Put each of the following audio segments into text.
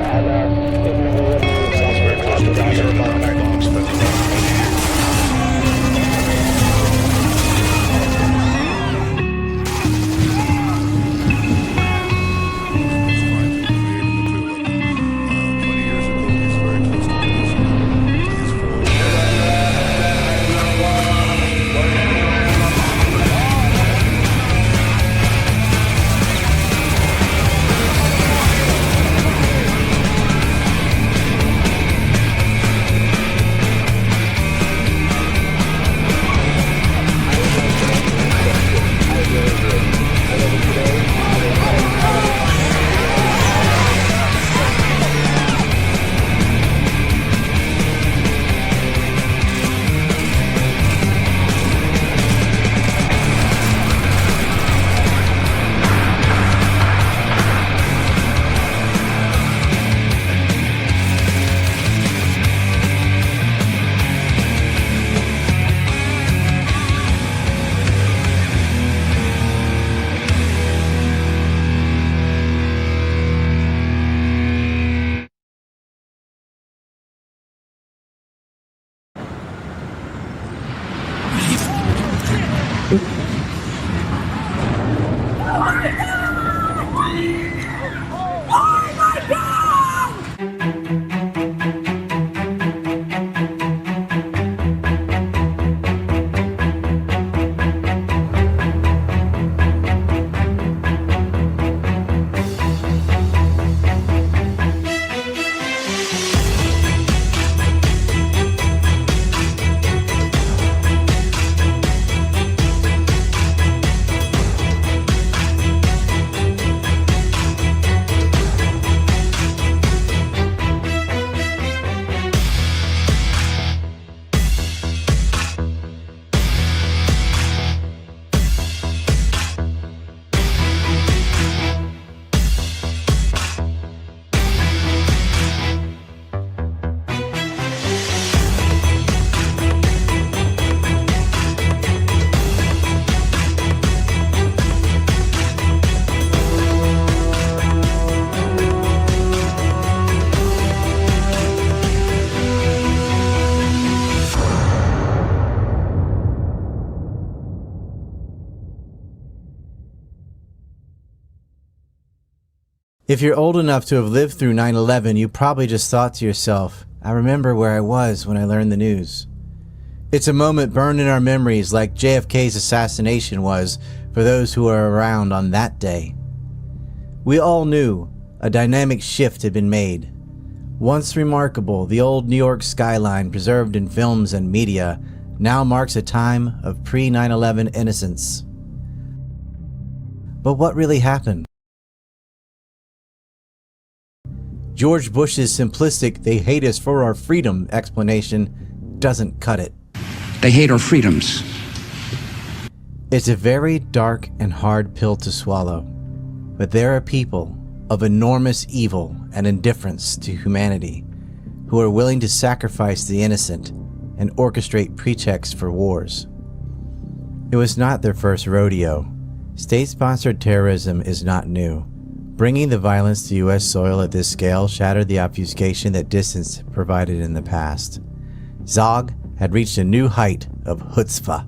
Sounds very close to the Euro contact box, but If you're old enough to have lived through 9/11, you probably just thought to yourself, I remember where I was when I learned the news. It's a moment burned in our memories like JFK's assassination was for those who were around on that day. We all knew a dynamic shift had been made. Once remarkable, the old New York skyline preserved in films and media now marks a time of pre-9/11 innocence. But what really happened? George Bush's simplistic "they hate us for our freedom" explanation doesn't cut it. They hate our freedoms. It's a very dark and hard pill to swallow, but there are people of enormous evil and indifference to humanity who are willing to sacrifice the innocent and orchestrate pretexts for wars. It was not their first rodeo. State-sponsored terrorism is not new. Bringing the violence to U.S. soil at this scale shattered the obfuscation that distance provided in the past. Zog had reached a new height of chutzpah.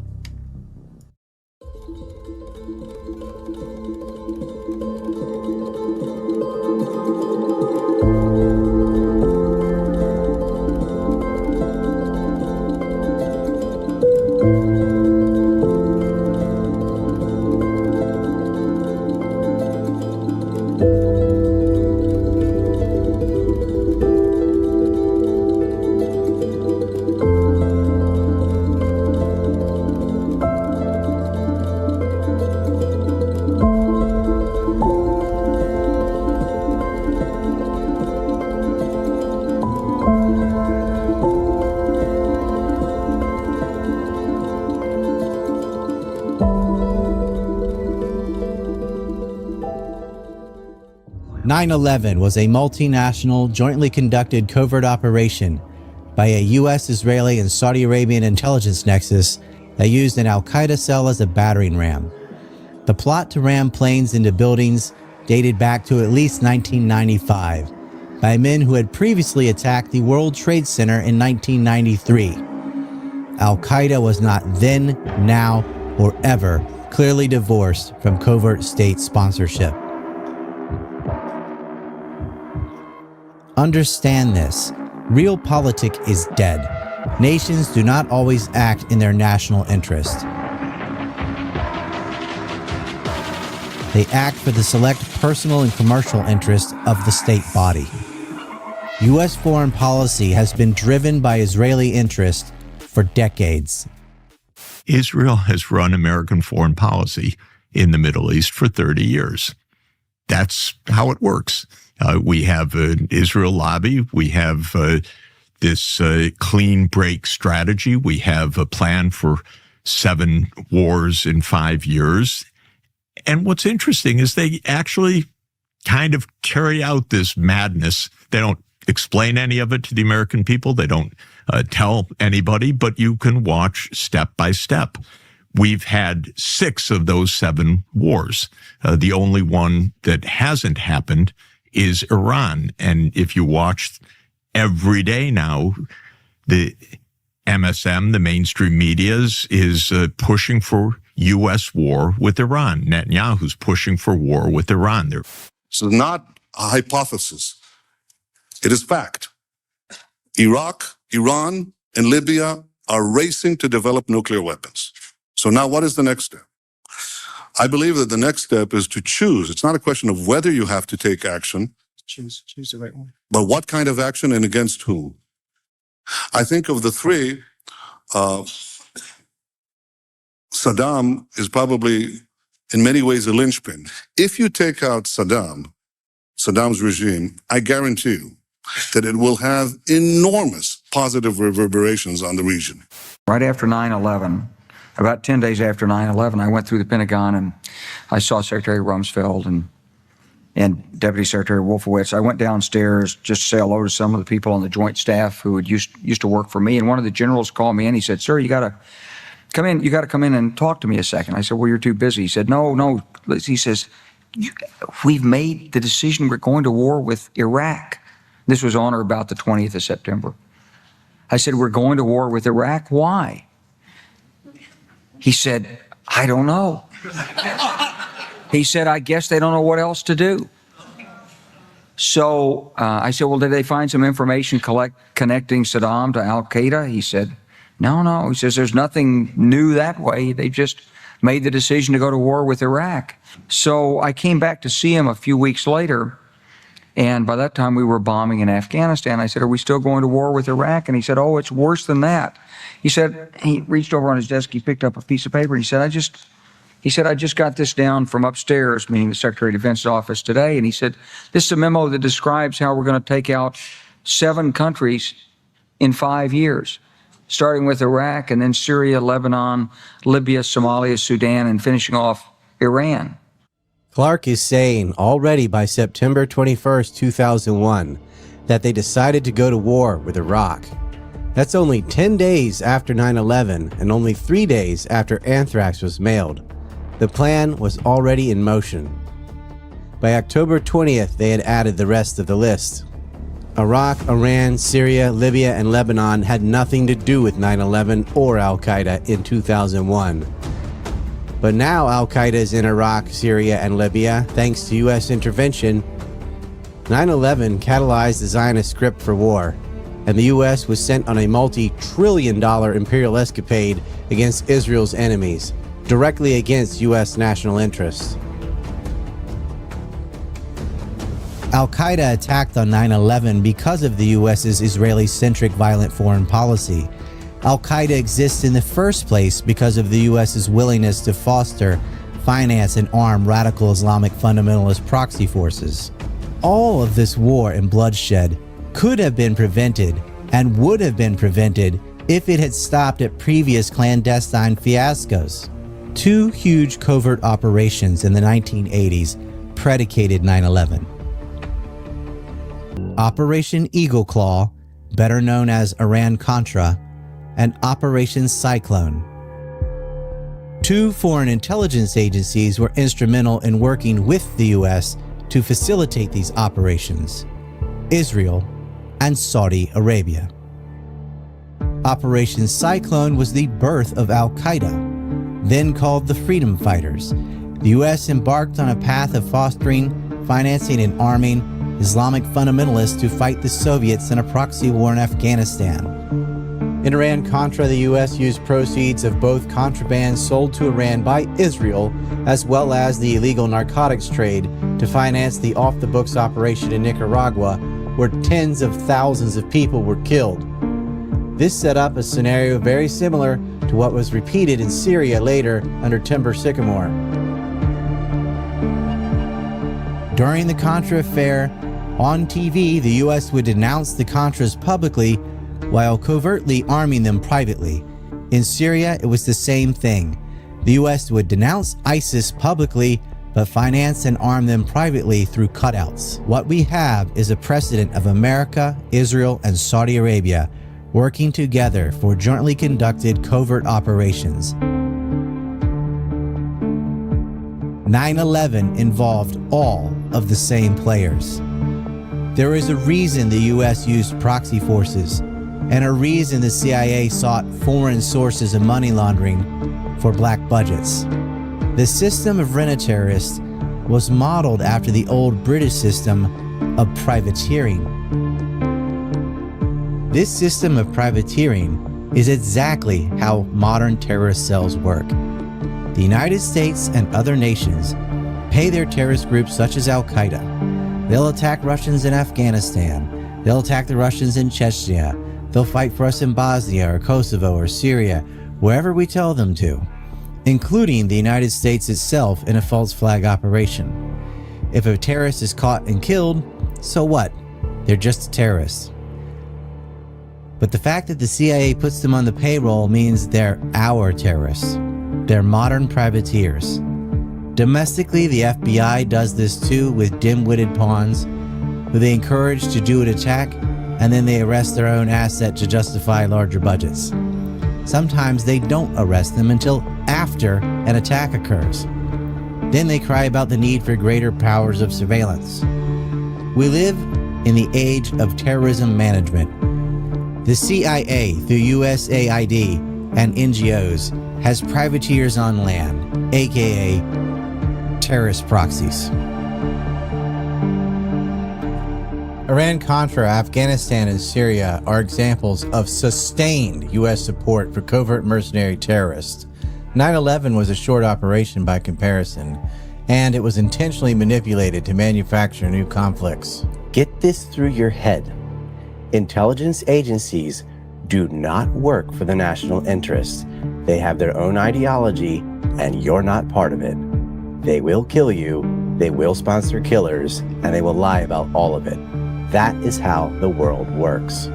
"9/11 was a multinational, jointly conducted covert operation by a U.S., Israeli, and Saudi Arabian intelligence nexus that used an al-Qaeda cell as a battering ram. The plot to ram planes into buildings dated back to at least 1995, by men who had previously attacked the World Trade Center in 1993. Al-Qaeda was not then, now, or ever clearly divorced from covert state sponsorship. Understand this. Realpolitik is dead. Nations do not always act in their national interest. They act for the select personal and commercial interests of the state body. U.S. foreign policy has been driven by Israeli interest for decades. Israel has run American foreign policy in the Middle East for 30 years. That's how it works. We have an Israel lobby. We have this clean break strategy. We have a plan for 7 wars in 5 years. And what's interesting is they actually kind of carry out this madness. They don't explain any of it to the American people. They don't tell anybody, but you can watch step by step. We've had 6 of those 7 wars. The only one that hasn't happened is Iran. And if you watch every day now, the MSM, the mainstream media, is pushing for U.S. war with Iran. Netanyahu's pushing for war with Iran. It's not a hypothesis. It is fact. Iraq, Iran, and Libya are racing to develop nuclear weapons. So now what is the next step? I believe that the next step is to choose. It's not a question of whether you have to take action. Choose the right one. But what kind of action and against whom? I think of the 3, Saddam is probably in many ways a linchpin. If you take out Saddam's regime, I guarantee you that it will have enormous positive reverberations on the region. Right after 9/11, about 10 days after 9/11, I went through the Pentagon and I saw Secretary Rumsfeld and Deputy Secretary Wolfowitz. I went downstairs just to say hello to some of the people on the Joint Staff who had used to work for me. And one of the generals called me in. He said, "Sir, you got to come in. You got to come in and talk to me a second." I said, "Well, you're too busy." He said, No. He says, "We've made the decision. We're going to war with Iraq." This was on or about the 20th of September. I said, "We're going to war with Iraq. Why?" He said, "I don't know." He said, "I guess they don't know what else to do." So I said, "Well, did they find some information connecting Saddam to Al-Qaeda?" He said, No. He says, "There's nothing new that way. They just made the decision to go to war with Iraq." So I came back to see him a few weeks later. And by that time, we were bombing in Afghanistan. I said, "Are we still going to war with Iraq?" And he said, "Oh, it's worse than that." He said, he reached over on his desk, he picked up a piece of paper, and he said, I just got this down from upstairs," meaning the Secretary of Defense's office today. And he said, "This is a memo that describes how we're going to take out 7 countries in 5 years, starting with Iraq and then Syria, Lebanon, Libya, Somalia, Sudan, and finishing off Iran." Clark is saying already by September 21st, 2001, that they decided to go to war with Iraq. That's only 10 days after 9/11 and only 3 days after anthrax was mailed. The plan was already in motion. By October 20th, they had added the rest of the list. Iraq, Iran, Syria, Libya, and Lebanon had nothing to do with 9/11 or Al-Qaeda in 2001. But now Al-Qaeda is in Iraq, Syria, and Libya thanks to U.S. intervention. 9/11 catalyzed the Zionist script for war, and the U.S. was sent on a multi-trillion-dollar imperial escapade against Israel's enemies, directly against U.S. national interests. Al-Qaeda attacked on 9/11 because of the U.S.'s Israeli-centric violent foreign policy. Al-Qaeda exists in the first place because of the U.S.'s willingness to foster, finance, and arm radical Islamic fundamentalist proxy forces. All of this war and bloodshed could have been prevented and would have been prevented if it had stopped at previous clandestine fiascos. 2 huge covert operations in the 1980s predicated 9/11. Operation Eagle Claw, better known as Iran-Contra, and Operation Cyclone. 2 foreign intelligence agencies were instrumental in working with the U.S. to facilitate these operations. Israel, and Saudi Arabia. Operation Cyclone was the birth of Al-Qaeda, then called the Freedom Fighters. The U.S. embarked on a path of fostering, financing, and arming Islamic fundamentalists to fight the Soviets in a proxy war in Afghanistan. In Iran-Contra, the U.S. used proceeds of both contraband sold to Iran by Israel, as well as the illegal narcotics trade, to finance the off-the-books operation in Nicaragua, where tens of thousands of people were killed. This set up a scenario very similar to what was repeated in Syria later under Timber Sycamore. During the Contra affair, on TV, the U.S. would denounce the Contras publicly while covertly arming them privately. In Syria, it was the same thing. The U.S. would denounce ISIS publicly, but finance and arm them privately through cutouts. What we have is a precedent of America, Israel, and Saudi Arabia working together for jointly conducted covert operations. 9/11 involved all of the same players. There is a reason the U.S. used proxy forces, and a reason the CIA sought foreign sources of money laundering for black budgets. The system of rent-a-terrorists was modeled after the old British system of privateering. This system of privateering is exactly how modern terrorist cells work. The United States and other nations pay their terrorist groups such as Al-Qaeda. They'll attack Russians in Afghanistan. They'll attack the Russians in Chechnya. They'll fight for us in Bosnia or Kosovo or Syria, wherever we tell them to, including the United States itself in a false flag operation. If a terrorist is caught and killed, so what? They're just a terrorist. But the fact that the CIA puts them on the payroll means they're our terrorists. They're modern privateers. Domestically, the FBI does this too with dim-witted pawns who they encourage to do an attack, and then they arrest their own asset to justify larger budgets. Sometimes they don't arrest them until after an attack occurs. Then they cry about the need for greater powers of surveillance. We live in the age of terrorism management. The CIA, through USAID and NGOs, has privateers on land, aka terrorist proxies. Iran-Contra, Afghanistan, and Syria are examples of sustained U.S. support for covert mercenary terrorists. 9/11 was a short operation by comparison, and it was intentionally manipulated to manufacture new conflicts. Get this through your head. Intelligence agencies do not work for the national interest. They have their own ideology, and you're not part of it. They will kill you, they will sponsor killers, and they will lie about all of it. That is how the world works.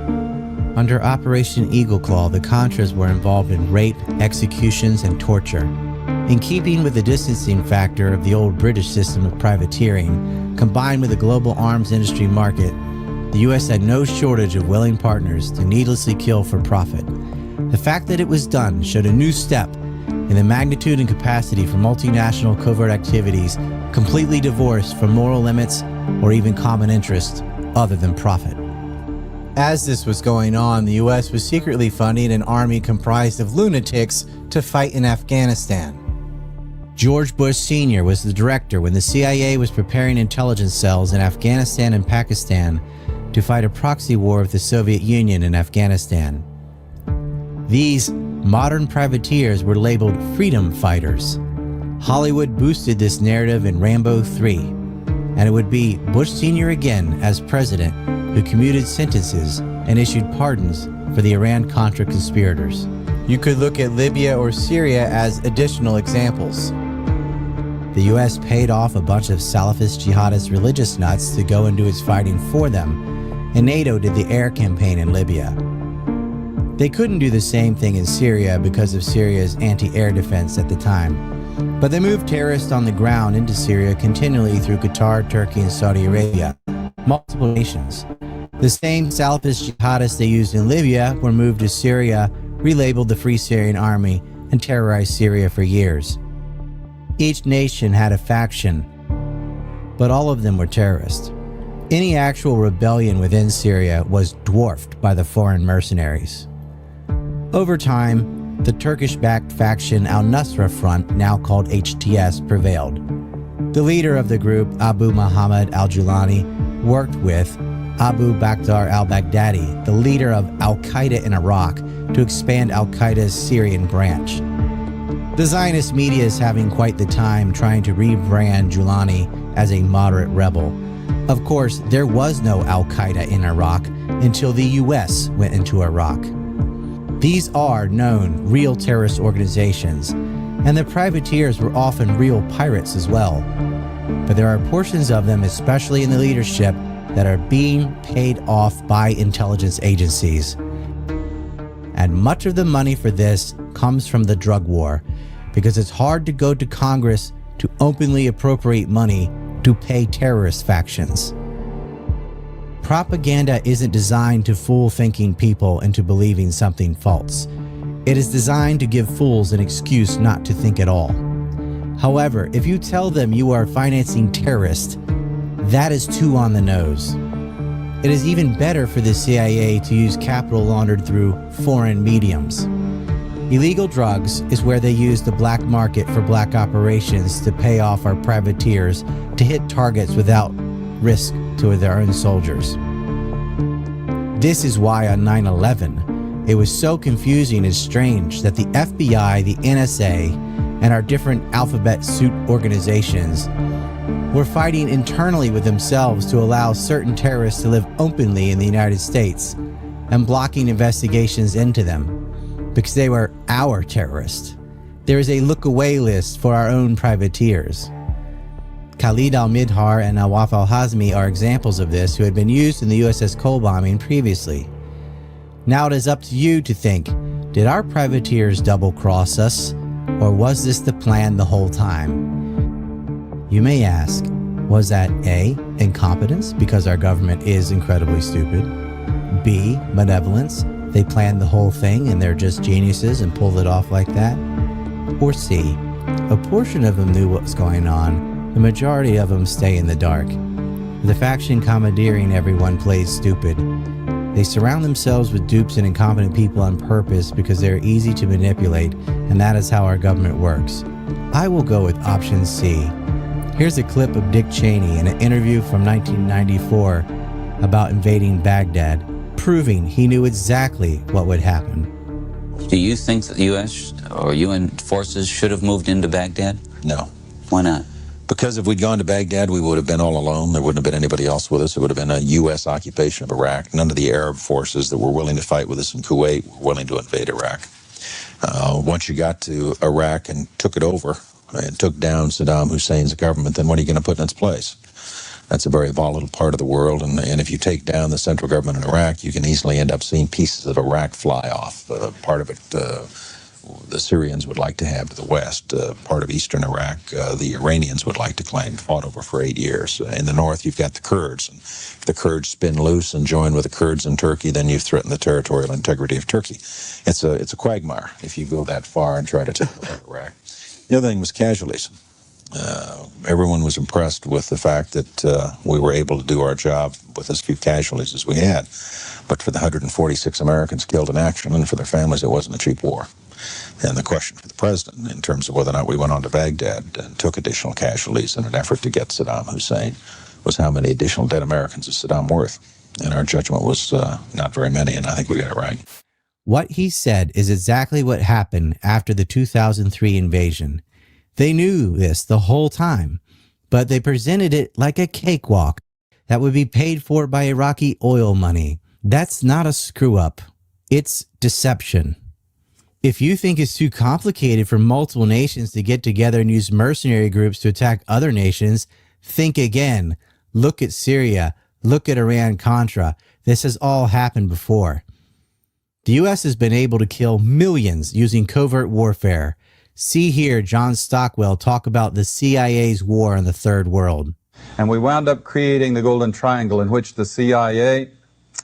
Under Operation Eagle Claw, the Contras were involved in rape, executions, and torture. In keeping with the distancing factor of the old British system of privateering, combined with the global arms industry market, the U.S. had no shortage of willing partners to needlessly kill for profit. The fact that it was done showed a new step in the magnitude and capacity for multinational covert activities completely divorced from moral limits or even common interest other than profit. As this was going on, the U.S. was secretly funding an army comprised of lunatics to fight in Afghanistan. George Bush Sr. was the director when the CIA was preparing intelligence cells in Afghanistan and Pakistan to fight a proxy war with the Soviet Union in Afghanistan. These modern privateers were labeled freedom fighters. Hollywood boosted this narrative in Rambo 3, and it would be Bush Sr. again as president who commuted sentences and issued pardons for the Iran-Contra conspirators. You could look at Libya or Syria as additional examples. The U.S. paid off a bunch of Salafist jihadist religious nuts to go and do its fighting for them, and NATO did the air campaign in Libya. They couldn't do the same thing in Syria because of Syria's anti-air defense at the time, but they moved terrorists on the ground into Syria continually through Qatar, Turkey, and Saudi Arabia, multiple nations. The same Salafist jihadists they used in Libya were moved to Syria, relabeled the Free Syrian Army, and terrorized Syria for years. Each nation had a faction, but all of them were terrorists. Any actual rebellion within Syria was dwarfed by the foreign mercenaries. Over time, the Turkish-backed faction al-Nusra Front, now called HTS, prevailed. The leader of the group, Abu Muhammad al-Julani, worked with Abu Bakr al-Baghdadi, the leader of al-Qaeda in Iraq, to expand al-Qaeda's Syrian branch. The Zionist media is having quite the time trying to rebrand Julani as a moderate rebel. Of course, there was no al-Qaeda in Iraq until the US went into Iraq. These are known, real terrorist organizations, and the privateers were often real pirates as well. But there are portions of them, especially in the leadership, that are being paid off by intelligence agencies. And much of the money for this comes from the drug war, because it's hard to go to Congress to openly appropriate money to pay terrorist factions. Propaganda isn't designed to fool thinking people into believing something false. It is designed to give fools an excuse not to think at all. However, if you tell them you are financing terrorists, that is too on the nose. It is even better for the CIA to use capital laundered through foreign mediums. Illegal drugs is where they use the black market for black operations to pay off our privateers to hit targets without risk to their own soldiers. This is why on 9/11, it was so confusing and strange that the FBI, the NSA, and our different alphabet soup organizations were fighting internally with themselves to allow certain terrorists to live openly in the United States and blocking investigations into them because they were our terrorists. There is a look-away list for our own privateers. Khalid al-Midhar and Nawaf al-Hazmi are examples of this, who had been used in the USS Cole bombing previously. Now it is up to you to think, did our privateers double-cross us, or was this the plan the whole time? You may ask, was that A, incompetence because our government is incredibly stupid? B, malevolence, they planned the whole thing and they're just geniuses and pulled it off like that? Or C, a portion of them knew what was going on, the majority of them stay in the dark. The faction commandeering everyone plays stupid. They surround themselves with dupes and incompetent people on purpose because they're easy to manipulate, and that is how our government works. I will go with option C. Here's a clip of Dick Cheney in an interview from 1994 about invading Baghdad, proving he knew exactly what would happen. Do you think that the U.S. or UN forces should have moved into Baghdad? No. Why not? Because if we'd gone to Baghdad, we would have been all alone. There wouldn't have been anybody else with us. It would have been a U.S. occupation of Iraq. None of the Arab forces that were willing to fight with us in Kuwait were willing to invade Iraq. Once you got to Iraq and took it over and took down Saddam Hussein's government, then what are you going to put in its place? That's a very volatile part of the world, and if you take down the central government in Iraq, you can easily end up seeing pieces of Iraq fly off. Part of it the Syrians would like to have to the west. Part of eastern Iraq, the Iranians would like to claim, fought over for 8 years. In the north, you've got the Kurds. And if the Kurds spin loose and join with the Kurds in Turkey, then you've threatened the territorial integrity of Turkey. It's a quagmire if you go that far and try to take over Iraq. The other thing was casualties. Everyone was impressed with the fact that we were able to do our job with as few casualties as we had. But for the 146 Americans killed in action and for their families, it wasn't a cheap war. And the question for the president, in terms of whether or not we went on to Baghdad and took additional casualties in an effort to get Saddam Hussein, was how many additional dead Americans is Saddam worth? And our judgment was not very many, and I think we got it right. What he said is exactly what happened after the 2003 invasion. They knew this the whole time, but they presented it like a cakewalk that would be paid for by Iraqi oil money. That's not a screw-up. It's deception. If you think it's too complicated for multiple nations to get together and use mercenary groups to attack other nations, think again. Look at Syria. Look at Iran-Contra. This has all happened before. The U.S. has been able to kill millions using covert warfare. See here John Stockwell talk about the CIA's war on the Third World. And we wound up creating the Golden Triangle, in which the CIA,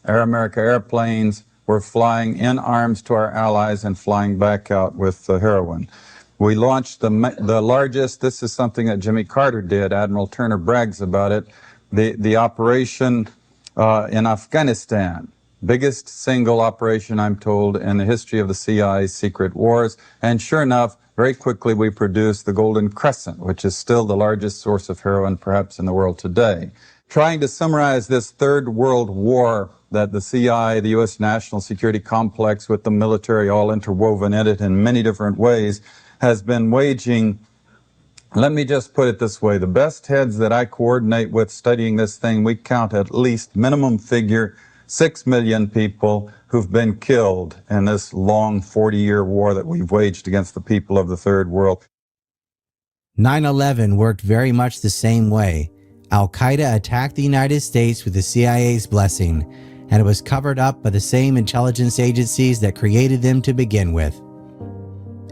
Air America airplanes, were flying in arms to our allies and flying back out with heroin. We launched the largest, this is something that Jimmy Carter did, Admiral Turner brags about it, the operation in Afghanistan. Biggest single operation, I'm told, in the history of the CIA's secret wars. And sure enough, very quickly we produced the Golden Crescent, which is still the largest source of heroin perhaps in the world today. Trying to summarize this Third World War that the CIA, the U.S. national security complex with the military all interwoven in it in many different ways, has been waging. Let me just put it this way. The best heads that I coordinate with studying this thing, we count at least minimum figure 6 million people who've been killed in this long 40-year war that we've waged against the people of the Third World. 9/11 worked very much the same way. Al-Qaeda attacked the United States with the CIA's blessing, and it was covered up by the same intelligence agencies that created them to begin with.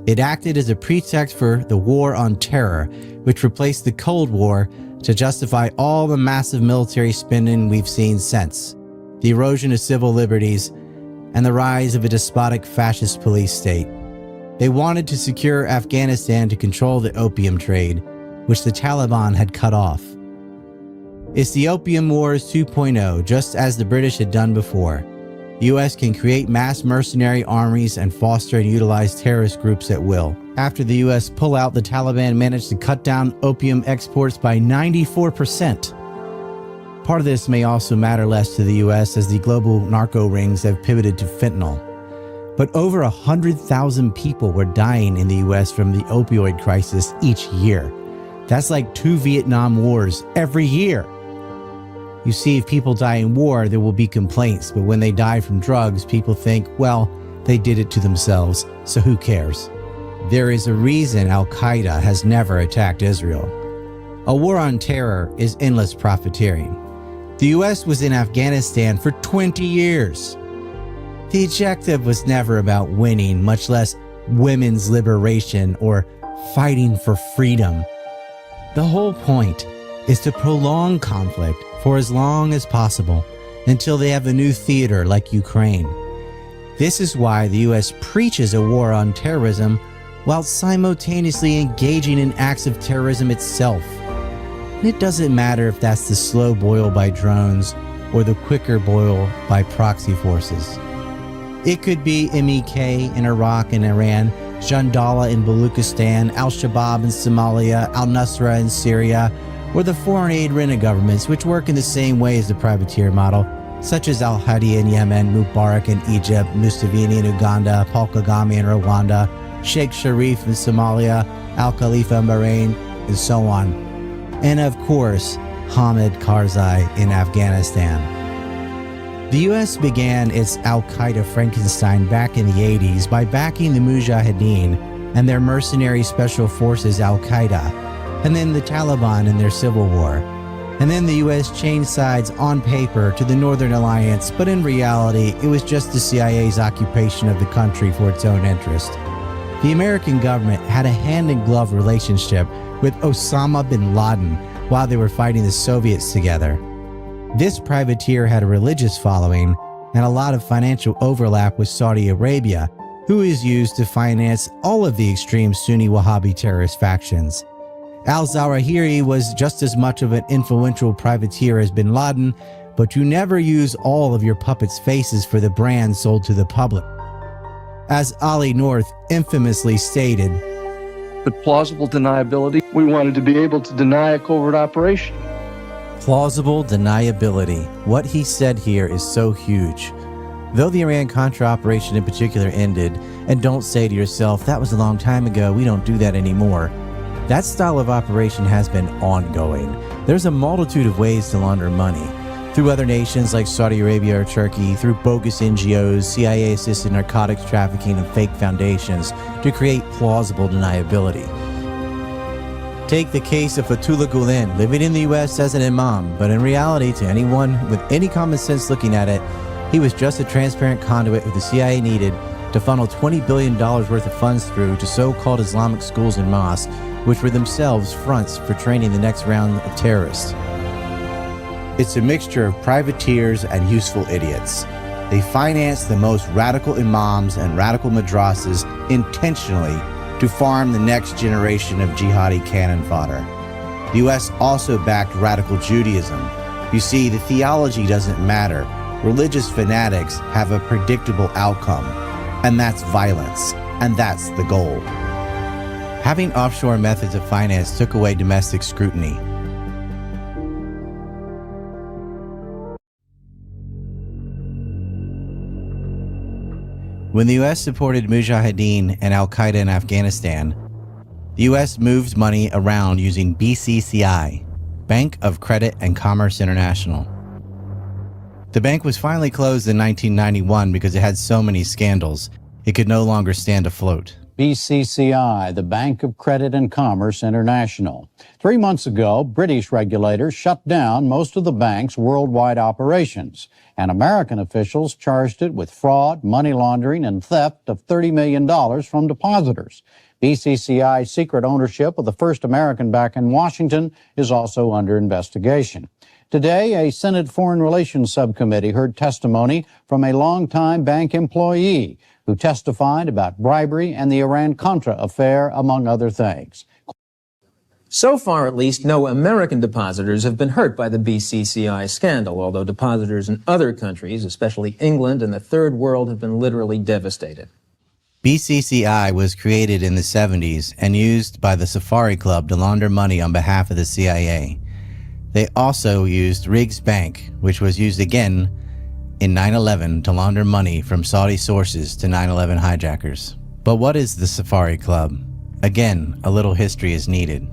It acted as a pretext for the war on terror, which replaced the Cold War to justify all the massive military spending we've seen since, the erosion of civil liberties, and the rise of a despotic fascist police state. They wanted to secure Afghanistan to control the opium trade, which the Taliban had cut off. It's the Opium Wars 2.0, just as the British had done before. The US can create mass mercenary armies and foster and utilize terrorist groups at will. After the US pullout, the Taliban managed to cut down opium exports by 94%. Part of this may also matter less to the US as the global narco rings have pivoted to fentanyl. But over 100,000 people were dying in the US from the opioid crisis each year. That's like 2 Vietnam Wars every year. You see, if people die in war, there will be complaints, but when they die from drugs, people think, well, they did it to themselves, so who cares? There is a reason Al-Qaeda has never attacked Israel. A war on terror is endless profiteering. The US was in Afghanistan for 20 years. The objective was never about winning, much less women's liberation or fighting for freedom. The whole point is to prolong conflict for as long as possible until they have a new theater like Ukraine. This is why the US preaches a war on terrorism while simultaneously engaging in acts of terrorism itself. And it doesn't matter if that's the slow boil by drones or the quicker boil by proxy forces. It could be MEK in Iraq and Iran, Jandala in Baluchistan, Al-Shabaab in Somalia, Al-Nusra in Syria, or the foreign aid rent governments which work in the same way as the privateer model, such as Al-Hadi in Yemen, Mubarak in Egypt, Museveni in Uganda, Paul Kagame in Rwanda, Sheikh Sharif in Somalia, Al-Khalifa in Bahrain, and so on. And of course, Hamid Karzai in Afghanistan. The US began its Al-Qaeda Frankenstein back in the 80s by backing the Mujahideen and their mercenary special forces Al-Qaeda, and then the Taliban in their civil war. And then the US changed sides on paper to the Northern Alliance, but in reality, it was just the CIA's occupation of the country for its own interest. The American government had a hand-in-glove relationship with Osama bin Laden while they were fighting the Soviets together. This privateer had a religious following and a lot of financial overlap with Saudi Arabia, who is used to finance all of the extreme Sunni Wahhabi terrorist factions. Al-Zawahiri was just as much of an influential privateer as bin Laden, but you never use all of your puppets' faces for the brand sold to the public. As Ali North infamously stated, "But plausible deniability, we wanted to be able to deny a covert operation." Plausible deniability. What he said here is so huge. Though the Iran-Contra operation in particular ended, and don't say to yourself, that was a long time ago, we don't do that anymore. That style of operation has been ongoing. There's a multitude of ways to launder money. Through other nations like Saudi Arabia or Turkey, through bogus NGOs, CIA-assisted narcotics trafficking, and fake foundations to create plausible deniability. Take the case of Fethullah Gulen, living in the US as an imam, but in reality, to anyone with any common sense looking at it, he was just a transparent conduit who the CIA needed to funnel $20 billion worth of funds through to so-called Islamic schools and mosques, which were themselves fronts for training the next round of terrorists. It's a mixture of privateers and useful idiots. They finance the most radical imams and radical madrasas intentionally to farm the next generation of jihadi cannon fodder. The US also backed radical Judaism, You see, the theology doesn't matter. Religious fanatics have a predictable outcome, and that's violence, and that's the goal. Having offshore methods of finance took away domestic scrutiny. When the U.S. supported Mujahideen and Al-Qaeda in Afghanistan, the U.S. moved money around using BCCI, Bank of Credit and Commerce International. The bank was finally closed in 1991 because it had so many scandals, it could no longer stand afloat. BCCI, the Bank of Credit and Commerce International. 3 months ago, British regulators shut down most of the bank's worldwide operations, and American officials charged it with fraud, money laundering, and theft of $30 million from depositors. BCCI's secret ownership of the first American bank in Washington is also under investigation. Today, a Senate Foreign Relations Subcommittee heard testimony from a longtime bank employee who testified about bribery and the Iran-Contra affair, among other things. So far, at least, no American depositors have been hurt by the BCCI scandal, although depositors in other countries, especially England and the Third World, have been literally devastated. BCCI was created in the 70s and used by the Safari Club to launder money on behalf of the CIA. They also used Riggs Bank, which was used again in 9/11 to launder money from Saudi sources to 9/11 hijackers. But what is the Safari Club? Again, a little history is needed.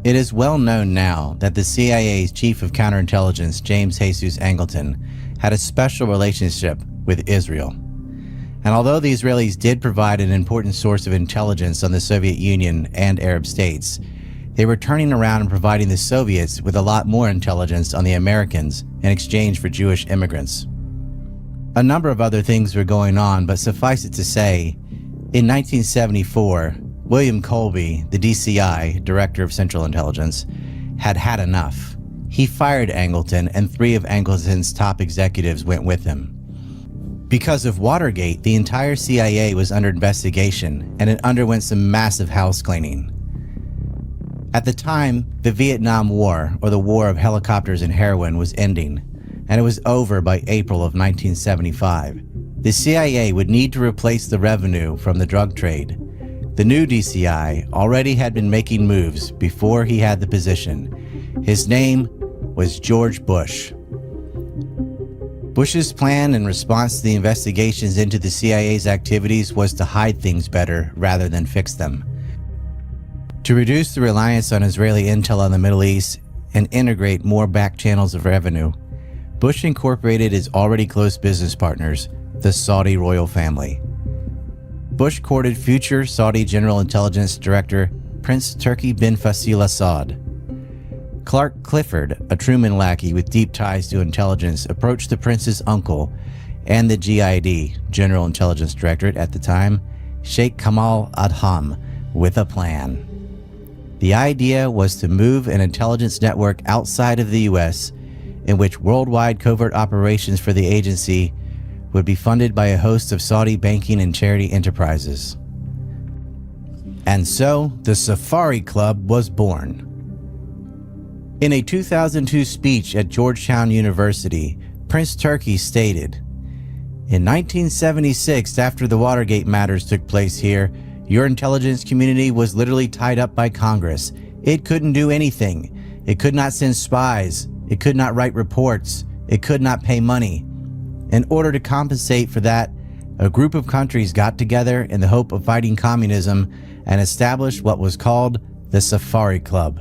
It is well known now that the CIA's chief of counterintelligence, James Jesus Angleton, had a special relationship with Israel. And although the Israelis did provide an important source of intelligence on the Soviet Union and Arab states, they were turning around and providing the Soviets with a lot more intelligence on the Americans in exchange for Jewish immigrants. A number of other things were going on, but suffice it to say, in 1974, William Colby, the DCI, Director of Central Intelligence, had had enough. He fired Angleton, and 3 of Angleton's top executives went with him. Because of Watergate, the entire CIA was under investigation, and it underwent some massive house cleaning. At the time, the Vietnam War, or the War of Helicopters and Heroin, was ending, and it was over by April of 1975. The CIA would need to replace the revenue from the drug trade. The new DCI already had been making moves before he had the position. His name was George Bush. Bush's plan in response to the investigations into the CIA's activities was to hide things better rather than fix them. To reduce the reliance on Israeli intel on the Middle East and integrate more back channels of revenue, Bush incorporated his already close business partners, the Saudi royal family. Bush courted future Saudi General Intelligence Director Prince Turki bin Faisal Assad. Clark Clifford, a Truman lackey with deep ties to intelligence, approached the prince's uncle and the GID, General Intelligence Directorate at the time, Sheikh Kamal Adham, with a plan. The idea was to move an intelligence network outside of the U.S. in which worldwide covert operations for the agency would be funded by a host of Saudi banking and charity enterprises. And so, the Safari Club was born. In a 2002 speech at Georgetown University, Prince Turki stated, "In 1976, after the Watergate matters took place here, your intelligence community was literally tied up by Congress. It couldn't do anything. It could not send spies. It could not write reports. It could not pay money. In order to compensate for that, a group of countries got together in the hope of fighting communism and established what was called the Safari Club.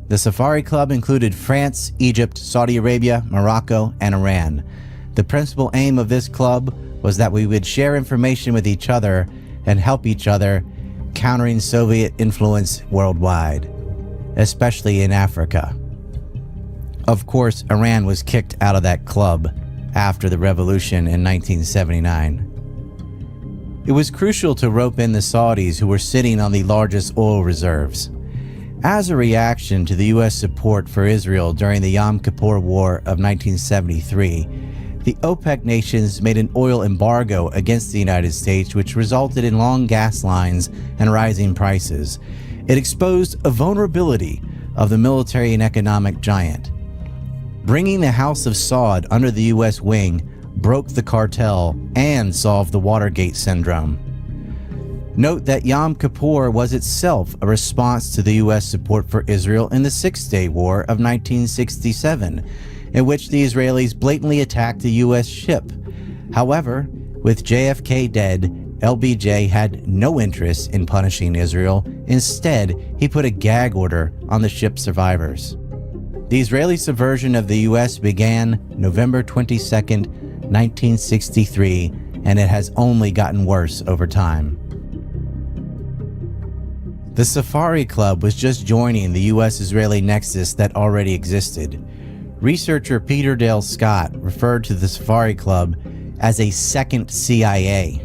The Safari Club included France, Egypt, Saudi Arabia, Morocco, and Iran. The principal aim of this club was that we would share information with each other and help each other countering Soviet influence worldwide, especially in Africa." Of course, Iran was kicked out of that club after the revolution in 1979. It was crucial to rope in the Saudis, who were sitting on the largest oil reserves. As a reaction to the U.S. support for Israel during the Yom Kippur War of 1973, the OPEC nations made an oil embargo against the United States, which resulted in long gas lines and rising prices. It exposed a vulnerability of the military and economic giant. Bringing the House of Saud under the U.S. wing broke the cartel and solved the Watergate syndrome. Note that Yom Kippur was itself a response to the U.S. support for Israel in the Six-Day War of 1967, in which the Israelis blatantly attacked a U.S. ship. However, with JFK dead, LBJ had no interest in punishing Israel. Instead, he put a gag order on the ship's survivors. The Israeli subversion of the U.S. began November 22, 1963, and it has only gotten worse over time. The Safari Club was just joining the U.S.-Israeli nexus that already existed. Researcher Peter Dale Scott referred to the Safari Club as a second CIA.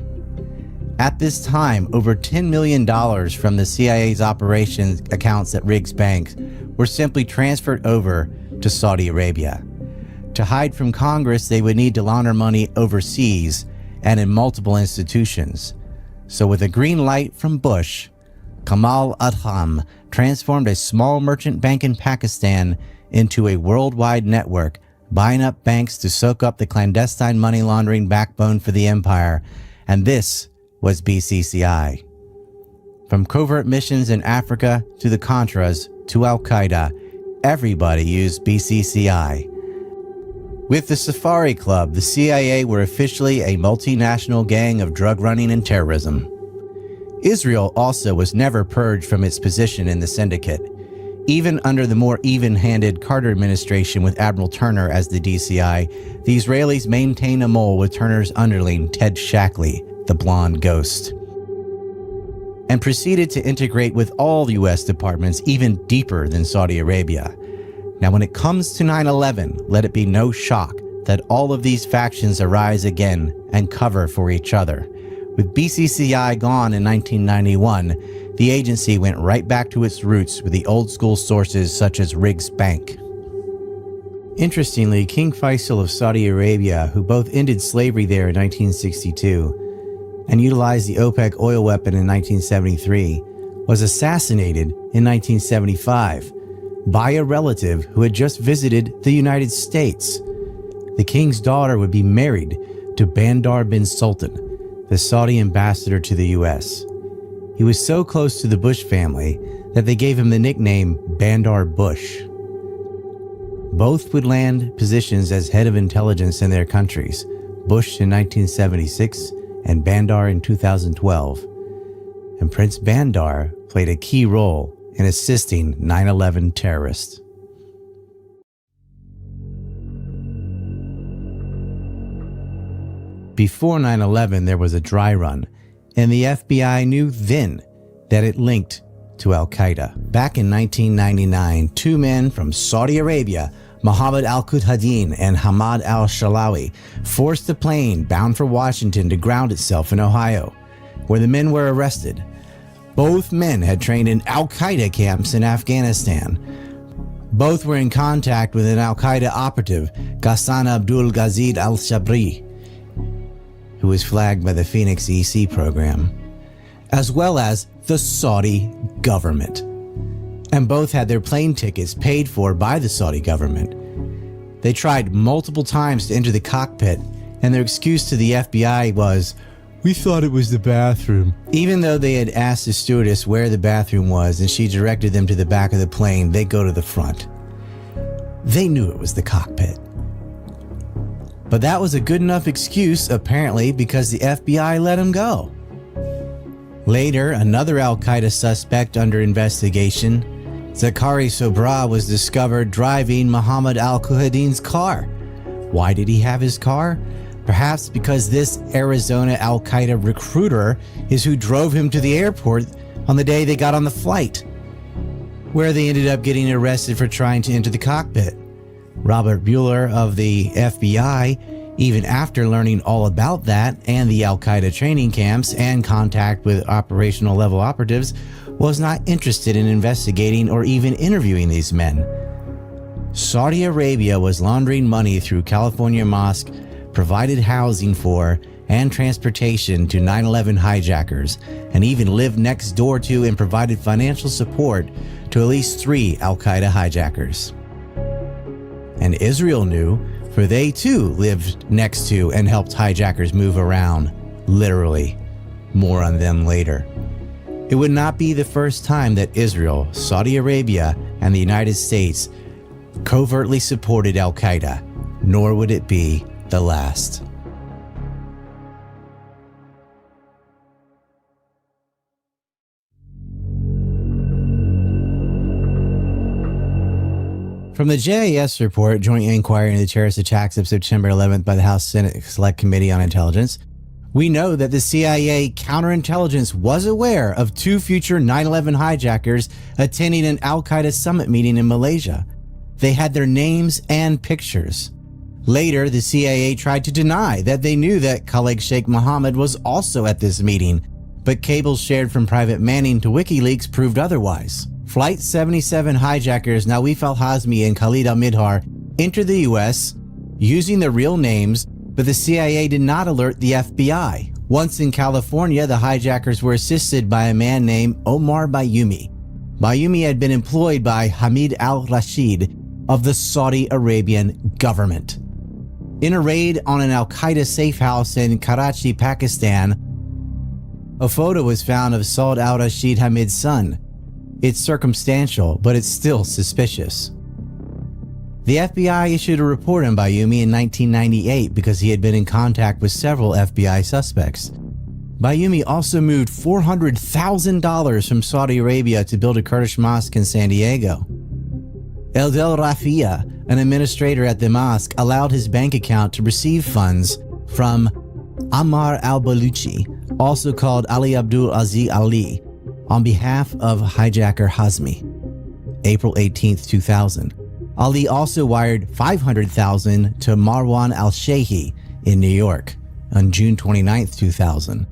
At this time, over $10 million from the CIA's operations accounts at Riggs Bank were simply transferred over to Saudi Arabia. To hide from Congress, they would need to launder money overseas and in multiple institutions. So with a green light from Bush, Kamal Adham transformed a small merchant bank in Pakistan into a worldwide network, buying up banks to soak up the clandestine money laundering backbone for the empire, and this was BCCI. From covert missions in Africa to the Contras to Al-Qaeda, everybody used BCCI. With the Safari Club, the CIA were officially a multinational gang of drug running and terrorism. Israel also was never purged from its position in the syndicate. Even under the more even-handed Carter administration with Admiral Turner as the DCI, the Israelis maintained a mole with Turner's underling, Ted Shackley, the blonde ghost, and proceeded to integrate with all U.S. departments even deeper than Saudi Arabia. Now, when it comes to 9/11, let it be no shock that all of these factions arise again and cover for each other. With BCCI gone in 1991, the agency went right back to its roots with the old-school sources such as Riggs Bank. Interestingly, King Faisal of Saudi Arabia, who both ended slavery there in 1962 and utilized the OPEC oil weapon in 1973, was assassinated in 1975 by a relative who had just visited the United States. The king's daughter would be married to Bandar bin Sultan, the Saudi ambassador to the U.S. He was so close to the Bush family that they gave him the nickname Bandar Bush. Both would land positions as head of intelligence in their countries, Bush in 1976 and Bandar in 2012. And Prince Bandar played a key role in assisting 9/11 terrorists. Before 9/11, there was a dry run, and the FBI knew then that it linked to Al-Qaeda. Back in 1999, two men from Saudi Arabia, Mohammed al-Qudhadin and Hamad al-Shalawi, forced a plane bound for Washington to ground itself in Ohio, where the men were arrested. Both men had trained in Al-Qaeda camps in Afghanistan. Both were in contact with an Al-Qaeda operative, Ghassan Abdul Ghazid al-Shabri, who was flagged by the Phoenix EC program, as well as the Saudi government. And both had their plane tickets paid for by the Saudi government. They tried multiple times to enter the cockpit, and their excuse to the FBI was, "We thought it was the bathroom." Even though they had asked the stewardess where the bathroom was and she directed them to the back of the plane, they go to the front. They knew it was the cockpit. But that was a good enough excuse, apparently, because the FBI let him go. Later, another Al-Qaeda suspect under investigation, Zakari Sobra, was discovered driving Mohammed al-Qudhadin's car. Why did he have his car? Perhaps because this Arizona Al-Qaeda recruiter is who drove him to the airport on the day they got on the flight, where they ended up getting arrested for trying to enter the cockpit. Robert Bueller of the FBI, even after learning all about that and the Al-Qaeda training camps and contact with operational level operatives, was not interested in investigating or even interviewing these men. Saudi Arabia was laundering money through California Mosque, provided housing for and transportation to 9/11 hijackers, and even lived next door to and provided financial support to at least 3 Al-Qaeda hijackers. And Israel knew, for they too lived next to and helped hijackers move around, literally. More on them later. It would not be the first time that Israel, Saudi Arabia, and the United States covertly supported al-Qaeda, nor would it be the last. From the JAS report, Joint Inquiry into the Terrorist Attacks of September 11th by the House Senate Select Committee on Intelligence, we know that the CIA counterintelligence was aware of 2 future 9/11 hijackers attending an al-Qaeda summit meeting in Malaysia. They had their names and pictures. Later, the CIA tried to deny that they knew that Khalid Sheikh Mohammed was also at this meeting, but cables shared from Private Manning to WikiLeaks proved otherwise. Flight 77 hijackers Nawif al-Hazmi and Khalid al-Midhar entered the US using their real names, but the CIA did not alert the FBI. Once in California, the hijackers were assisted by a man named Omar Bayoumi. Bayoumi had been employed by Hamid al-Rashid of the Saudi Arabian government. In a raid on an al-Qaeda safe house in Karachi, Pakistan, a photo was found of Saud al-Rashid Hamid's son. It's circumstantial, but it's still suspicious. The FBI issued a report on Bayoumi in 1998 because he had been in contact with several FBI suspects. Bayoumi also moved $400,000 from Saudi Arabia to build a Kurdish mosque in San Diego. Eldel Rafia, an administrator at the mosque, allowed his bank account to receive funds from Ammar al-Baluchi, also called Ali Abdul Aziz Ali, on behalf of hijacker Hazmi. April 18, 2000. Ali also wired $500,000 to Marwan al-Shehi in New York on June 29, 2000.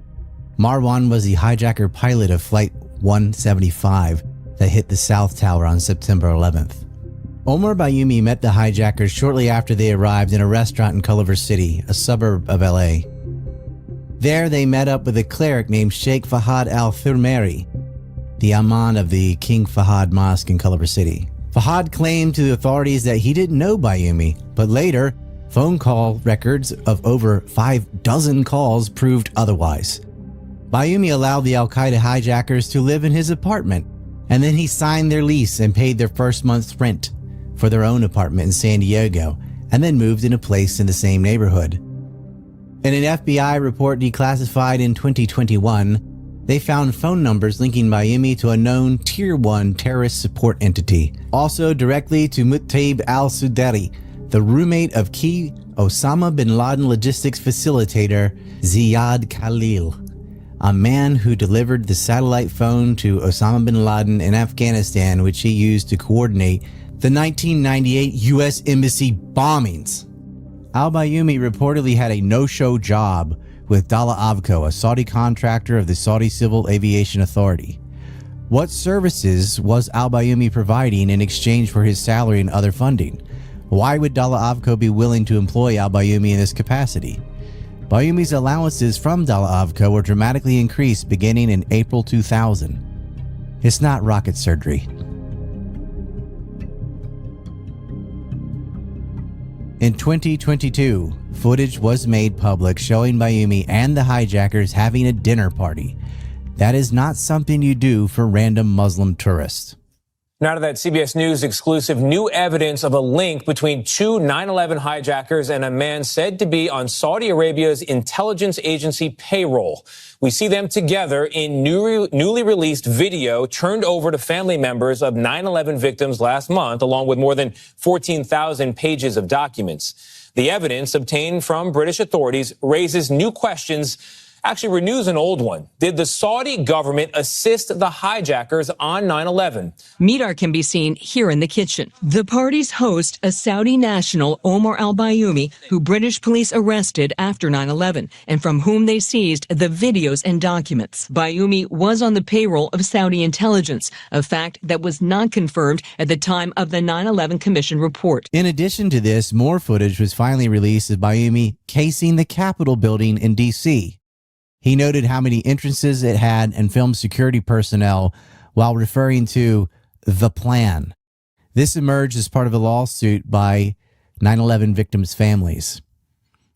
Marwan was the hijacker pilot of Flight 175 that hit the South Tower on September 11th. Omar Bayoumi met the hijackers shortly after they arrived in a restaurant in Culver City, a suburb of LA. There they met up with a cleric named Sheikh Fahad al-Thurmeri, the Imam of the King Fahad Mosque in Culver City. Fahad claimed to the authorities that he didn't know Bayoumi, but later, phone call records of over 6 calls proved otherwise. Bayoumi allowed the al-Qaeda hijackers to live in his apartment, and then he signed their lease and paid their first month's rent for their own apartment in San Diego, and then moved in a place in the same neighborhood. In an FBI report declassified in 2021, they found phone numbers linking Bayoumi to a known Tier 1 terrorist support entity, also directly to Muttaib al-Sudari, the roommate of key Osama bin Laden logistics facilitator Ziad Khalil, a man who delivered the satellite phone to Osama bin Laden in Afghanistan, which he used to coordinate the 1998 U.S. Embassy bombings. Al-Bayoumi reportedly had a no-show job with Dala Avco, a Saudi contractor of the Saudi Civil Aviation Authority. What services was Al-Bayoumi providing in exchange for his salary and other funding? Why would Dala Avco be willing to employ Al-Bayoumi in this capacity? Bayoumi's allowances from Dala Avco were dramatically increased beginning in April 2000. It's not rocket surgery. In 2022, footage was made public showing Bayoumi and the hijackers having a dinner party. That is not something you do for random Muslim tourists. Now to that CBS News exclusive, new evidence of a link between 2 9/11 hijackers and a man said to be on Saudi Arabia's intelligence agency payroll. We see them together in newly released video turned over to family members of 9/11 victims last month, along with more than 14,000 pages of documents. The evidence obtained from British authorities raises new questions, actually renews an old one. Did the Saudi government assist the hijackers on 9/11? Midar can be seen here in the kitchen. The party's host, a Saudi national, Omar al-Bayoumi, who British police arrested after 9/11 and from whom they seized the videos and documents. Bayoumi was on the payroll of Saudi intelligence, a fact that was not confirmed at the time of the 9/11 Commission report. In addition to this, more footage was finally released of Bayoumi casing the Capitol building in D.C. He noted how many entrances it had and filmed security personnel while referring to the plan. This emerged as part of a lawsuit by 9/11 victims' families.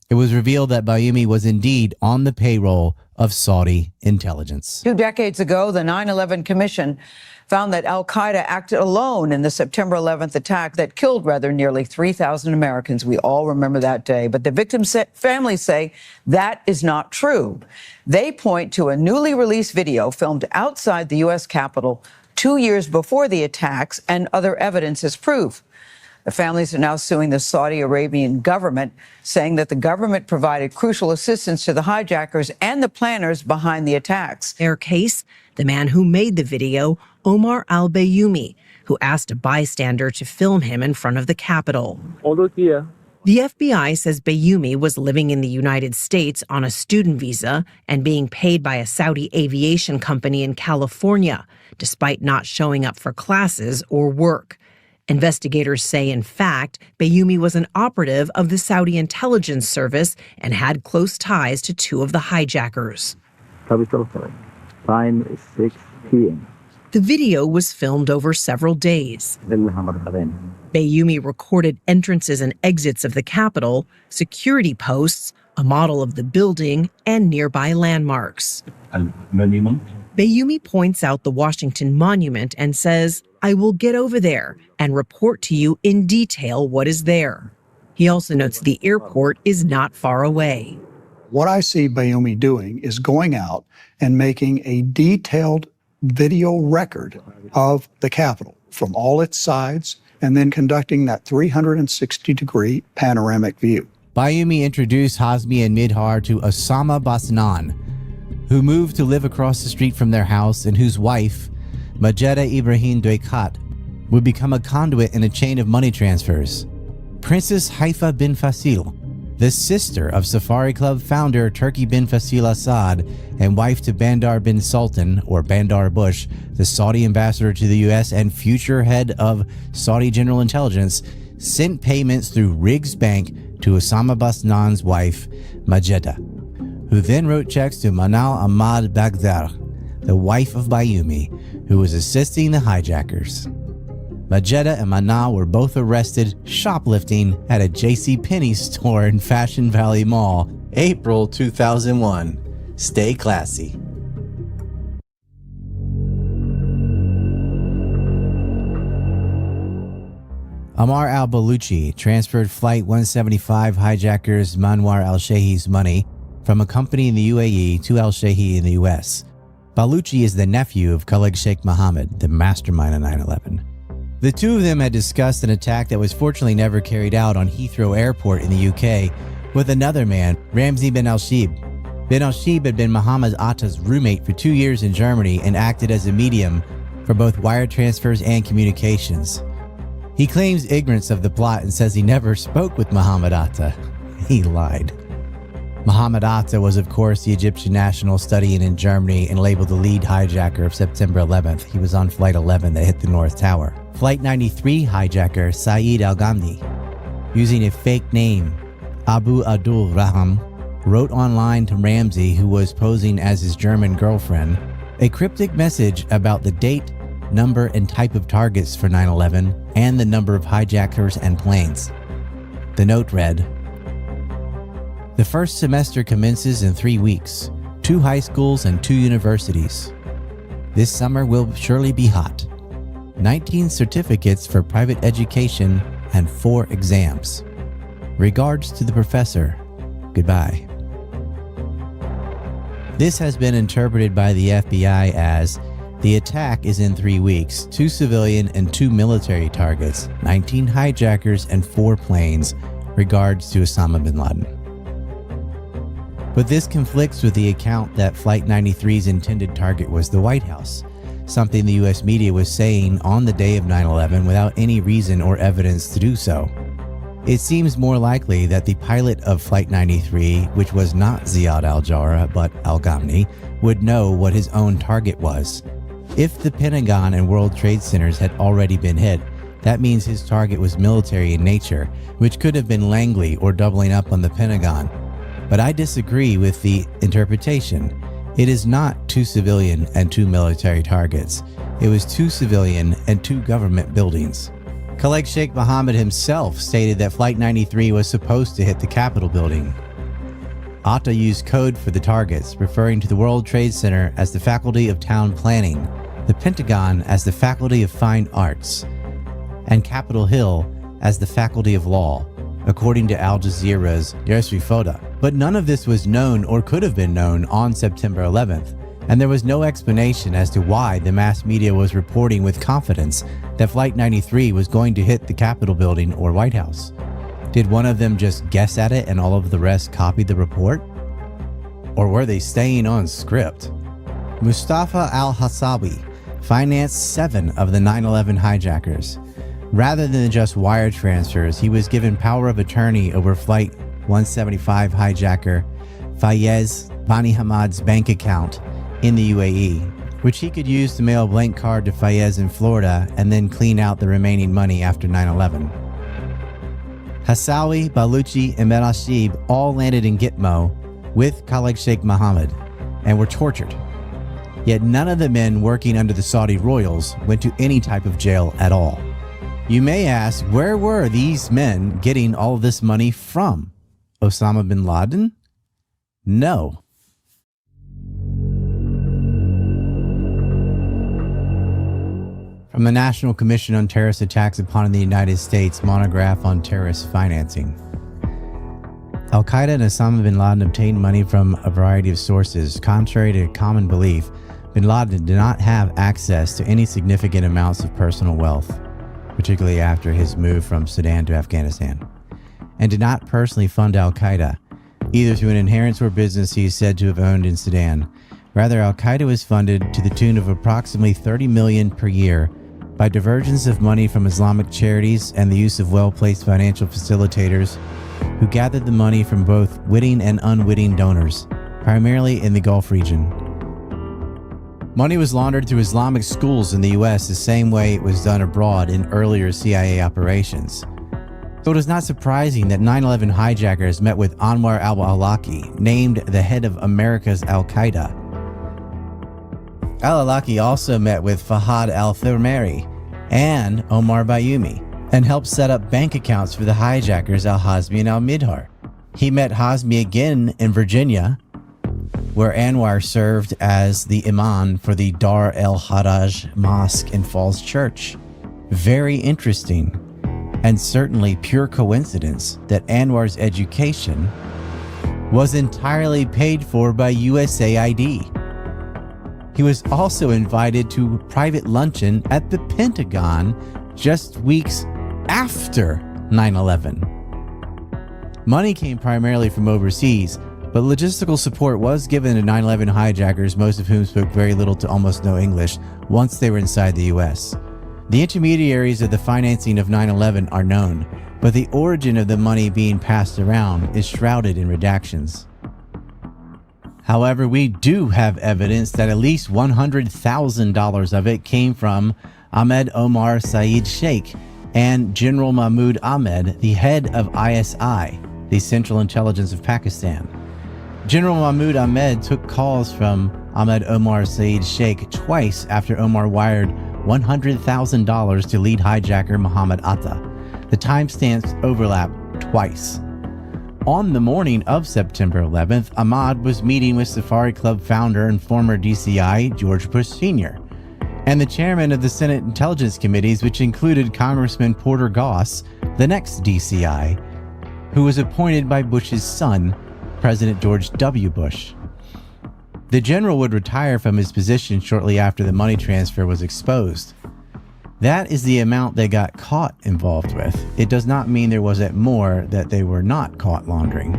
It was revealed that Bayoumi was indeed on the payroll of Saudi intelligence. 2 decades ago, the 9/11 Commission found that al-Qaeda acted alone in the September 11th attack that killed nearly 3,000 Americans. We all remember that day. But the victims' families say that is not true. They point to a newly released video filmed outside the U.S. Capitol 2 years before the attacks and other evidence as proof. The families are now suing the Saudi Arabian government, saying that the government provided crucial assistance to the hijackers and the planners behind the attacks. Their case, the man who made the video, Omar al-Bayoumi, who asked a bystander to film him in front of the Capitol. The FBI says Bayoumi was living in the United States on a student visa and being paid by a Saudi aviation company in California, despite not showing up for classes or work. Investigators say, in fact, Bayoumi was an operative of the Saudi intelligence service and had close ties to two of the hijackers. Time is 6 p.m. The video was filmed over several days. Bayoumi recorded entrances and exits of the Capitol, security posts, a model of the building, and nearby landmarks. Bayoumi points out the Washington Monument and says, "I will get over there and report to you in detail what is there." He also notes the airport is not far away. What I see Bayoumi doing is going out and making a detailed video record of the Capitol from all its sides and then conducting that 360-degree panoramic view. Bayoumi introduced Hazmi and Midhar to Osama Basnan, who moved to live across the street from their house and whose wife, Majeda Ibrahim Dwekat, would become a conduit in a chain of money transfers. Princess Haifa bin Fasil, the sister of Safari Club founder Turki bin Fasil Assad and wife to Bandar bin Sultan, or Bandar Bush, the Saudi ambassador to the U.S. and future head of Saudi General Intelligence, sent payments through Riggs Bank to Osama Basnan's wife, Majeda, who then wrote checks to Manal Ahmad Baghdad, the wife of Bayoumi, who was assisting the hijackers. Majeda and Manal were both arrested shoplifting at a JCPenney store in Fashion Valley Mall, April 2001. Stay classy. Ammar al-Baluchi transferred Flight 175 hijackers Manwar al-Sheikh's money from a company in the UAE to al-Sheikh in the US. Baluchi is the nephew of Khalid Sheikh Mohammed, the mastermind of 9/11. The two of them had discussed an attack that was fortunately never carried out on Heathrow Airport in the UK with another man, Ramzi bin al-Shib. Bin al-Shib had been Mohammed Atta's roommate for 2 years in Germany and acted as a medium for both wire transfers and communications. He claims ignorance of the plot and says he never spoke with Mohammed Atta. He lied. Mohammed Atta was, of course, the Egyptian national studying in Germany and labeled the lead hijacker of September 11th. He was on Flight 11 that hit the North Tower. Flight 93 hijacker Saeed Al-Ghamdi, using a fake name, Abu Abdul Raham, wrote online to Ramzi, who was posing as his German girlfriend, a cryptic message about the date, number, and type of targets for 9/11 and the number of hijackers and planes. The note read, "The first semester commences in 3 weeks, 2 high schools and 2 universities. This summer will surely be hot. 19 certificates for private education and 4 exams. Regards to the professor. Goodbye." This has been interpreted by the FBI as, the attack is in 3 weeks, 2 civilian and 2 military targets, 19 hijackers and 4 planes. Regards to Osama bin Laden. But this conflicts with the account that Flight 93's intended target was the White House, something the US media was saying on the day of 9/11 without any reason or evidence to do so. It seems more likely that the pilot of Flight 93, which was not Ziad al-Jarrah but al-Ghamdi, would know what his own target was. If the Pentagon and World Trade Centers had already been hit, that means his target was military in nature, which could have been Langley or doubling up on the Pentagon. But I disagree with the interpretation. It is not 2 civilian and 2 military targets. It was 2 civilian and 2 government buildings. Khalid Sheikh Mohammed himself stated that Flight 93 was supposed to hit the Capitol building. Atta used code for the targets, referring to the World Trade Center as the Faculty of Town Planning, the Pentagon as the Faculty of Fine Arts, and Capitol Hill as the Faculty of Law, according to Al Jazeera's Yusri Foda. But none of this was known or could have been known on September 11th, and there was no explanation as to why the mass media was reporting with confidence that Flight 93 was going to hit the Capitol building or White House. Did one of them just guess at it and all of the rest copied the report? Or were they staying on script? Mustafa al-Hassawi financed 7 of the 9/11 hijackers. Rather than just wire transfers, he was given power of attorney over Flight 175 hijacker Fayez Bani Hamad's bank account in the UAE, which he could use to mail a blank card to Fayez in Florida and then clean out the remaining money after 9/11. Hassawi, Baluchi, and Merashib all landed in Gitmo with Khalid Sheikh Mohammed and were tortured. Yet none of the men working under the Saudi royals went to any type of jail at all. You may ask, where were these men getting all of this money from? Osama bin Laden? No. From the National Commission on Terrorist Attacks upon the United States monograph on terrorist financing. Al-Qaeda and Osama bin Laden obtained money from a variety of sources. Contrary to common belief, bin Laden did not have access to any significant amounts of personal wealth, particularly after his move from Sudan to Afghanistan, and did not personally fund Al-Qaeda, either through an inheritance or business he is said to have owned in Sudan. Rather, Al-Qaeda was funded to the tune of approximately $30 million per year by diversions of money from Islamic charities and the use of well-placed financial facilitators who gathered the money from both witting and unwitting donors, primarily in the Gulf region. Money was laundered through Islamic schools in the US the same way it was done abroad in earlier CIA operations. So it is not surprising that 9/11 hijackers met with Anwar al-Awlaki, named the head of America's Al-Qaeda. Al-Awlaki also met with Fahad al-Thurmari and Omar Bayoumi and helped set up bank accounts for the hijackers al-Hazmi and al-Midhar. He met Hazmi again in Virginia, where Anwar served as the imam for the Dar el-Haraj Mosque in Falls Church. Very interesting, and certainly pure coincidence that Anwar's education was entirely paid for by USAID. He was also invited to a private luncheon at the Pentagon just weeks after 9/11. Money came primarily from overseas, but logistical support was given to 9/11 hijackers, most of whom spoke very little to almost no English, once they were inside the US. The intermediaries of the financing of 9/11 are known, but the origin of the money being passed around is shrouded in redactions. However, we do have evidence that at least $100,000 of it came from Ahmed Omar Saeed Sheikh and General Mahmoud Ahmed, the head of ISI, the Central Intelligence of Pakistan. General Mahmoud Ahmed took calls from Ahmed Omar Saeed Sheikh twice after Omar wired $100,000 to lead hijacker Muhammad Atta. The timestamps overlap twice. On the morning of September 11th, Ahmad was meeting with Safari Club founder and former DCI George Bush Sr. and the chairman of the Senate Intelligence Committees, which included Congressman Porter Goss, the next DCI, who was appointed by Bush's son, President George W. Bush. The general would retire from his position shortly after the money transfer was exposed. That is the amount they got caught involved with. It does not mean there wasn't more that they were not caught laundering.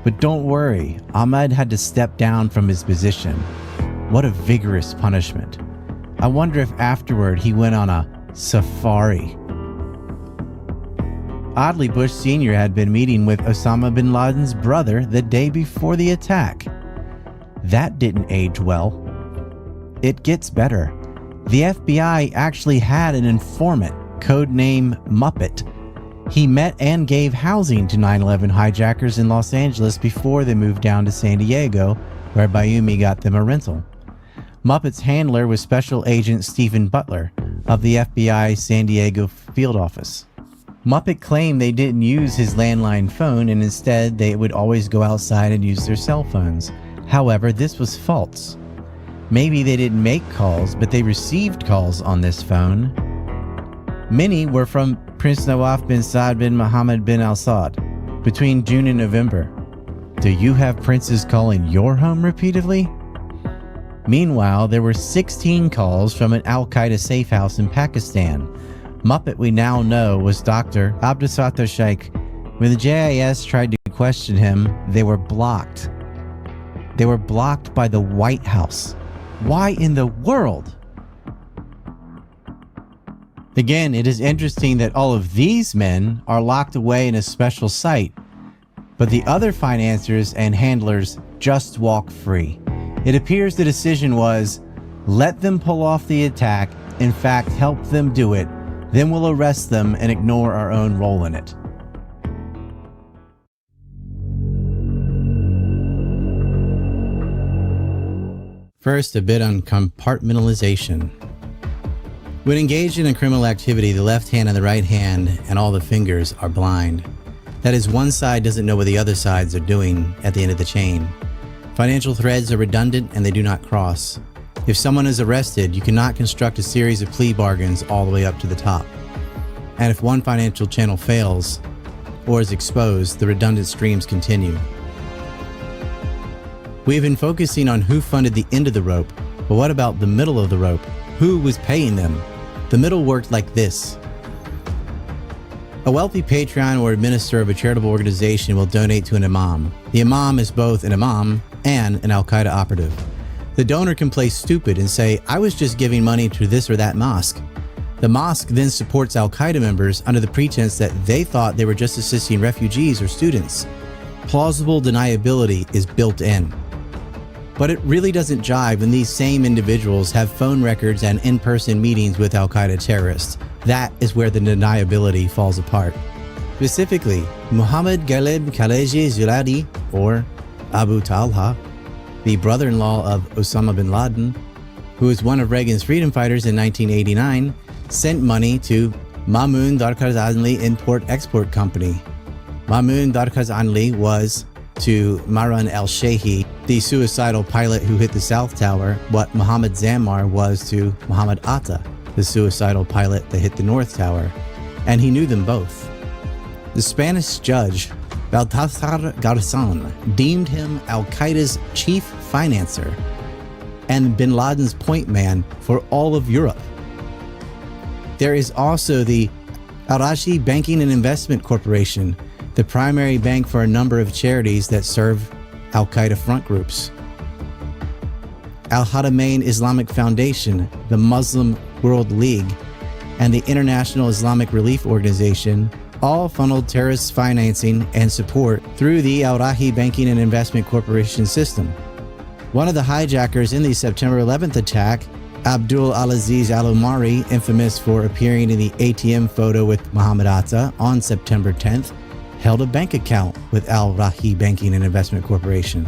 But don't worry, Ahmed had to step down from his position. What a vigorous punishment. I wonder if afterward he went on a safari. Oddly, Bush Sr. had been meeting with Osama bin Laden's brother the day before the attack. That didn't age well. It gets better. The FBI actually had an informant, codename Muppet. He met and gave housing to 9/11 hijackers in Los Angeles before they moved down to San Diego, where Bayoumi got them a rental. Muppet's handler was Special Agent Stephen Butler, of the FBI San Diego field office. Muppet claimed they didn't use his landline phone and instead they would always go outside and use their cell phones. However, this was false. Maybe they didn't make calls, but they received calls on this phone. Many were from Prince Nawaf bin Saad bin Mohammed bin Al Saud between June and November. Do you have princes calling your home repeatedly? Meanwhile, there were 16 calls from an Al-Qaeda safe house in Pakistan. Muppet we now know was Dr. Abdusattar Shaikh. When the JIS tried to question him, they were blocked. They were blocked by the White House. Why in the world? Again, it is interesting that all of these men are locked away in a special site, but the other financiers and handlers just walk free. It appears the decision was, let them pull off the attack, in fact, help them do it, then we'll arrest them and ignore our own role in it. First, a bit on compartmentalization. When engaged in a criminal activity, the left hand and the right hand and all the fingers are blind. That is, one side doesn't know what the other sides are doing at the end of the chain. Financial threads are redundant and they do not cross. If someone is arrested, you cannot construct a series of plea bargains all the way up to the top. And if one financial channel fails or is exposed, the redundant streams continue. We have been focusing on who funded the end of the rope, but what about the middle of the rope? Who was paying them? The middle worked like this. A wealthy patron or administrator of a charitable organization will donate to an imam. The imam is both an imam and an Al-Qaeda operative. The donor can play stupid and say, I was just giving money to this or that mosque. The mosque then supports Al-Qaeda members under the pretense that they thought they were just assisting refugees or students. Plausible deniability is built in. But it really doesn't jive when these same individuals have phone records and in-person meetings with Al-Qaeda terrorists. That is where the deniability falls apart. Specifically, Muhammad Ghalib Khaliji Zuladi, or Abu Talha, the brother-in-law of Osama bin Laden, who was one of Reagan's freedom fighters in 1989, sent money to Mamoun Darkazanli Import-Export Company. Mamoun Darkazanli was to Maran al-Shehi, the suicidal pilot who hit the South Tower, what Mohammed Zammar was to Muhammad Atta, the suicidal pilot that hit the North Tower, and he knew them both. The Spanish judge, Baltasar Garzon, deemed him Al-Qaeda's chief financer and bin Laden's point man for all of Europe. There is also the Al-Rashi Banking and Investment Corporation, the primary bank for a number of charities that serve Al-Qaeda front groups. Al-Haramain Islamic Foundation, the Muslim World League, and the International Islamic Relief Organization all funneled terrorist financing and support through the Al-Rahi Banking and Investment Corporation system. One of the hijackers in the September 11th attack, Abdul Al-Aziz Al-Omari, infamous for appearing in the ATM photo with Muhammad Atta on September 10th, held a bank account with Al-Rahi Banking and Investment Corporation.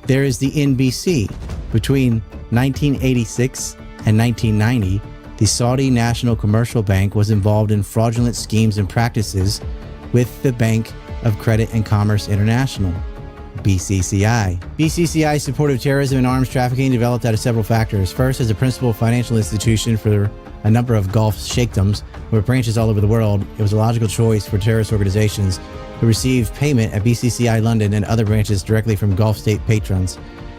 There is the NBC. Between 1986 and 1990, the Saudi National Commercial Bank was involved in fraudulent schemes and practices with the Bank of Credit and Commerce International, BCCI. BCCI's support of terrorism and arms trafficking developed out of several factors. First, as a principal financial institution for a number of Gulf sheikdoms with branches all over the world, it was a logical choice for terrorist organizations who received payment at BCCI London and other branches directly from Gulf state patrons,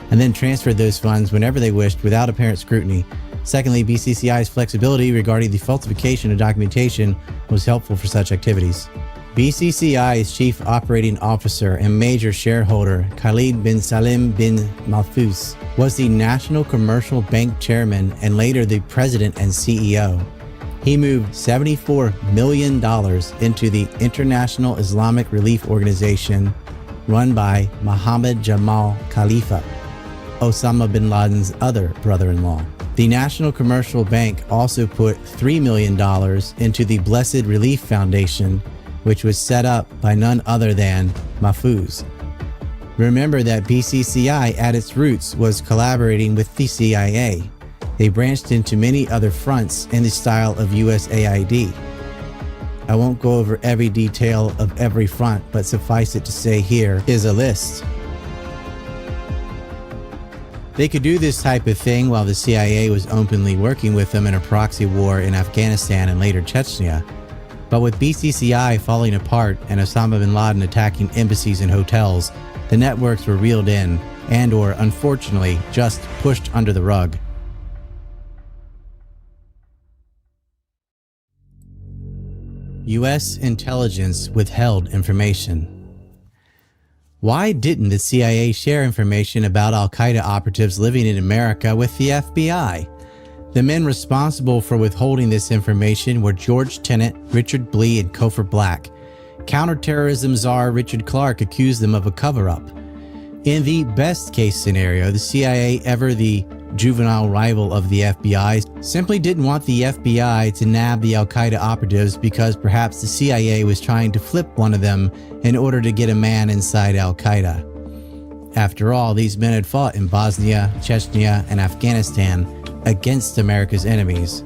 and then transferred those funds whenever they wished without apparent scrutiny. Secondly, BCCI's flexibility regarding the falsification of documentation was helpful for such activities. BCCI's chief operating officer and major shareholder, Khalid bin Salim bin Mahfouz, was the National Commercial Bank chairman and later the president and CEO. He moved $74 million into the International Islamic Relief Organization run by Mohammed Jamal Khalifa, Osama bin Laden's other brother-in-law. The National Commercial Bank also put $3 million into the Blessed Relief Foundation, which was set up by none other than Mahfouz. Remember that BCCI at its roots was collaborating with the CIA. They branched into many other fronts in the style of USAID. I won't go over every detail of every front, but suffice it to say here is a list. They could do this type of thing while the CIA was openly working with them in a proxy war in Afghanistan and later Chechnya. But with BCCI falling apart and Osama bin Laden attacking embassies and hotels, the networks were reeled in and/or, unfortunately, just pushed under the rug. U.S. intelligence withheld information. Why didn't the CIA share information about al-Qaeda operatives living in America with the FBI? The men responsible for withholding this information were George Tenet, Richard Blee, and Cofer Black. Counterterrorism czar Richard Clarke accused them of a cover-up. In the best-case scenario, the CIA, ever the juvenile rival of the FBI, simply didn't want the FBI to nab the al-Qaeda operatives because perhaps the CIA was trying to flip one of them in order to get a man inside al-Qaeda. After all, these men had fought in Bosnia, Chechnya, and Afghanistan against America's enemies.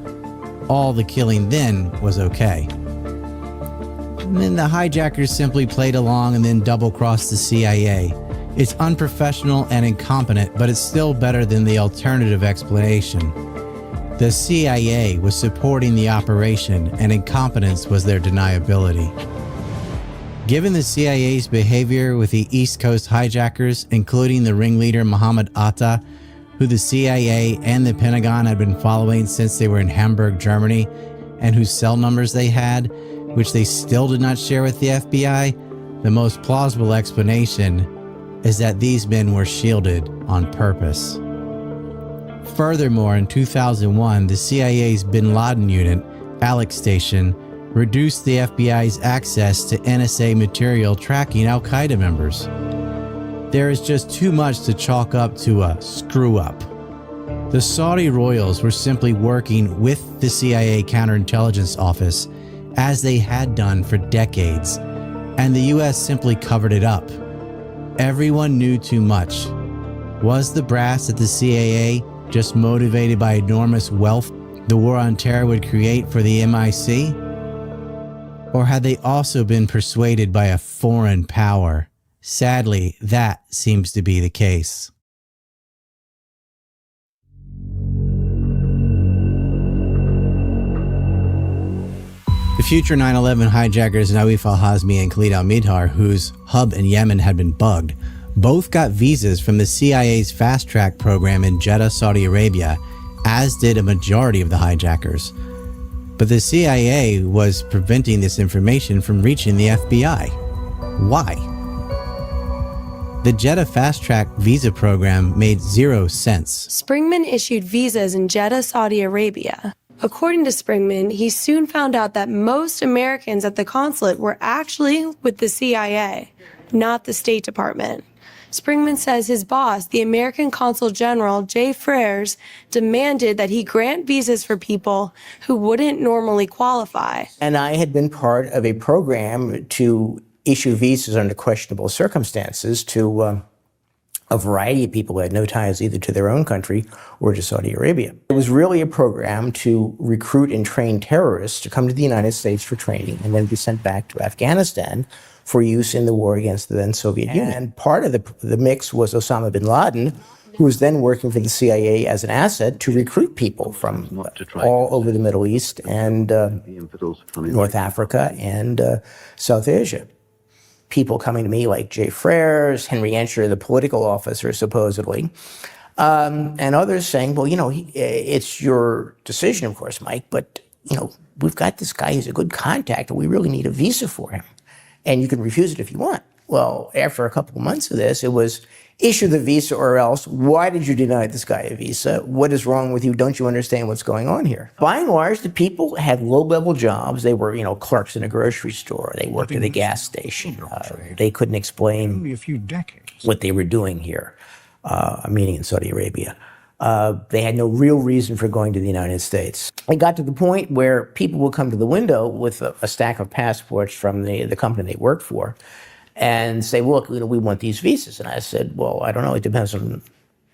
All the killing then was okay. And then the hijackers simply played along and then double-crossed the CIA. It's unprofessional and incompetent, but it's still better than the alternative explanation. The CIA was supporting the operation, and incompetence was their deniability. Given the CIA's behavior with the East Coast hijackers, including the ringleader Mohammed Atta, who the CIA and the Pentagon had been following since they were in Hamburg, Germany, and whose cell numbers they had, which they still did not share with the FBI, the most plausible explanation is that these men were shielded on purpose. Furthermore, in 2001, the CIA's Bin Laden unit, Alex Station, reduced the FBI's access to NSA material tracking al-Qaeda members. There is just too much to chalk up to a screw-up. The Saudi royals were simply working with the CIA counterintelligence office as they had done for decades, and the US simply covered it up. Everyone knew too much. Was the brass at the CIA just motivated by enormous wealth the war on terror would create for the MIC? Or had they also been persuaded by a foreign power? Sadly, that seems to be the case. The future 9/11 hijackers Nawif al-Hazmi and Khalid al-Midhar, whose hub in Yemen had been bugged, both got visas from the CIA's fast-track program in Jeddah, Saudi Arabia, as did a majority of the hijackers. But the CIA was preventing this information from reaching the FBI. Why? The Jeddah fast-track visa program made zero sense. Springman issued visas in Jeddah, Saudi Arabia. According to Springman, he soon found out that most Americans at the consulate were actually with the CIA, not the State Department. Springman says his boss, the American Consul General, Jay Freres, demanded that he grant visas for people who wouldn't normally qualify. And I had been part of a program to issue visas under questionable circumstances to a variety of people who had no ties either to their own country or to Saudi Arabia. It was really a program to recruit and train terrorists to come to the United States for training and then be sent back to Afghanistan for use in the war against the then Soviet Union. And part of the mix was Osama bin Laden, who was then working for the CIA as an asset to recruit people from all over the Middle East and North Africa and South Asia. People coming to me like Jay Freres, Henry Ensher, the political officer, supposedly, and others saying, well, it's your decision, of course, Mike, but, we've got this guy who's a good contact, and we really need a visa for him. And you can refuse it if you want. Well, after a couple of months of this, it was issue the visa or else. Why did you deny this guy a visa? What is wrong with you? Don't you understand what's going on here? By and large, the people had low-level jobs. They were, clerks in a grocery store. They worked at a gas station. They couldn't explain only a few decades what they were doing here, meaning in Saudi Arabia. They had no real reason for going to the United States. It got to the point where people would come to the window with a stack of passports from the company they worked for and say, look, we want these visas. And I said, well, I don't know. It depends on,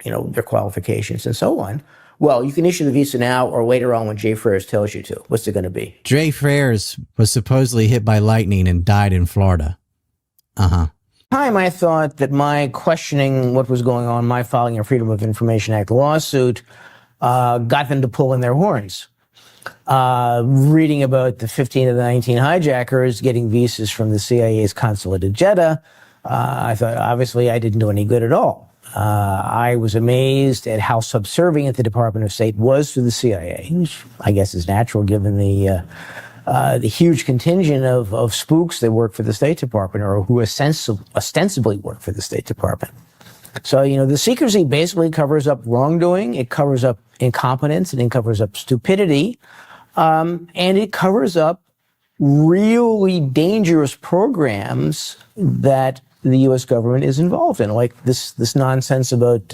their qualifications and so on. Well, you can issue the visa now or later on when Jay Frears tells you to. What's it going to be? Jay Frears was supposedly hit by lightning and died in Florida. Time I thought that my questioning what was going on, my filing a Freedom of Information Act lawsuit, got them to pull in their horns. Reading about the 15 of the 19 hijackers getting visas from the CIA's consulate at Jeddah, I thought obviously I didn't do any good at all. I was amazed at how subservient the Department of State was to the CIA, which I guess is natural given the huge contingent of spooks that work for the State Department or who ostensibly work for the State Department. So, the secrecy basically covers up wrongdoing, it covers up incompetence, and it covers up stupidity, and it covers up really dangerous programs that the U.S. government is involved in, like this nonsense about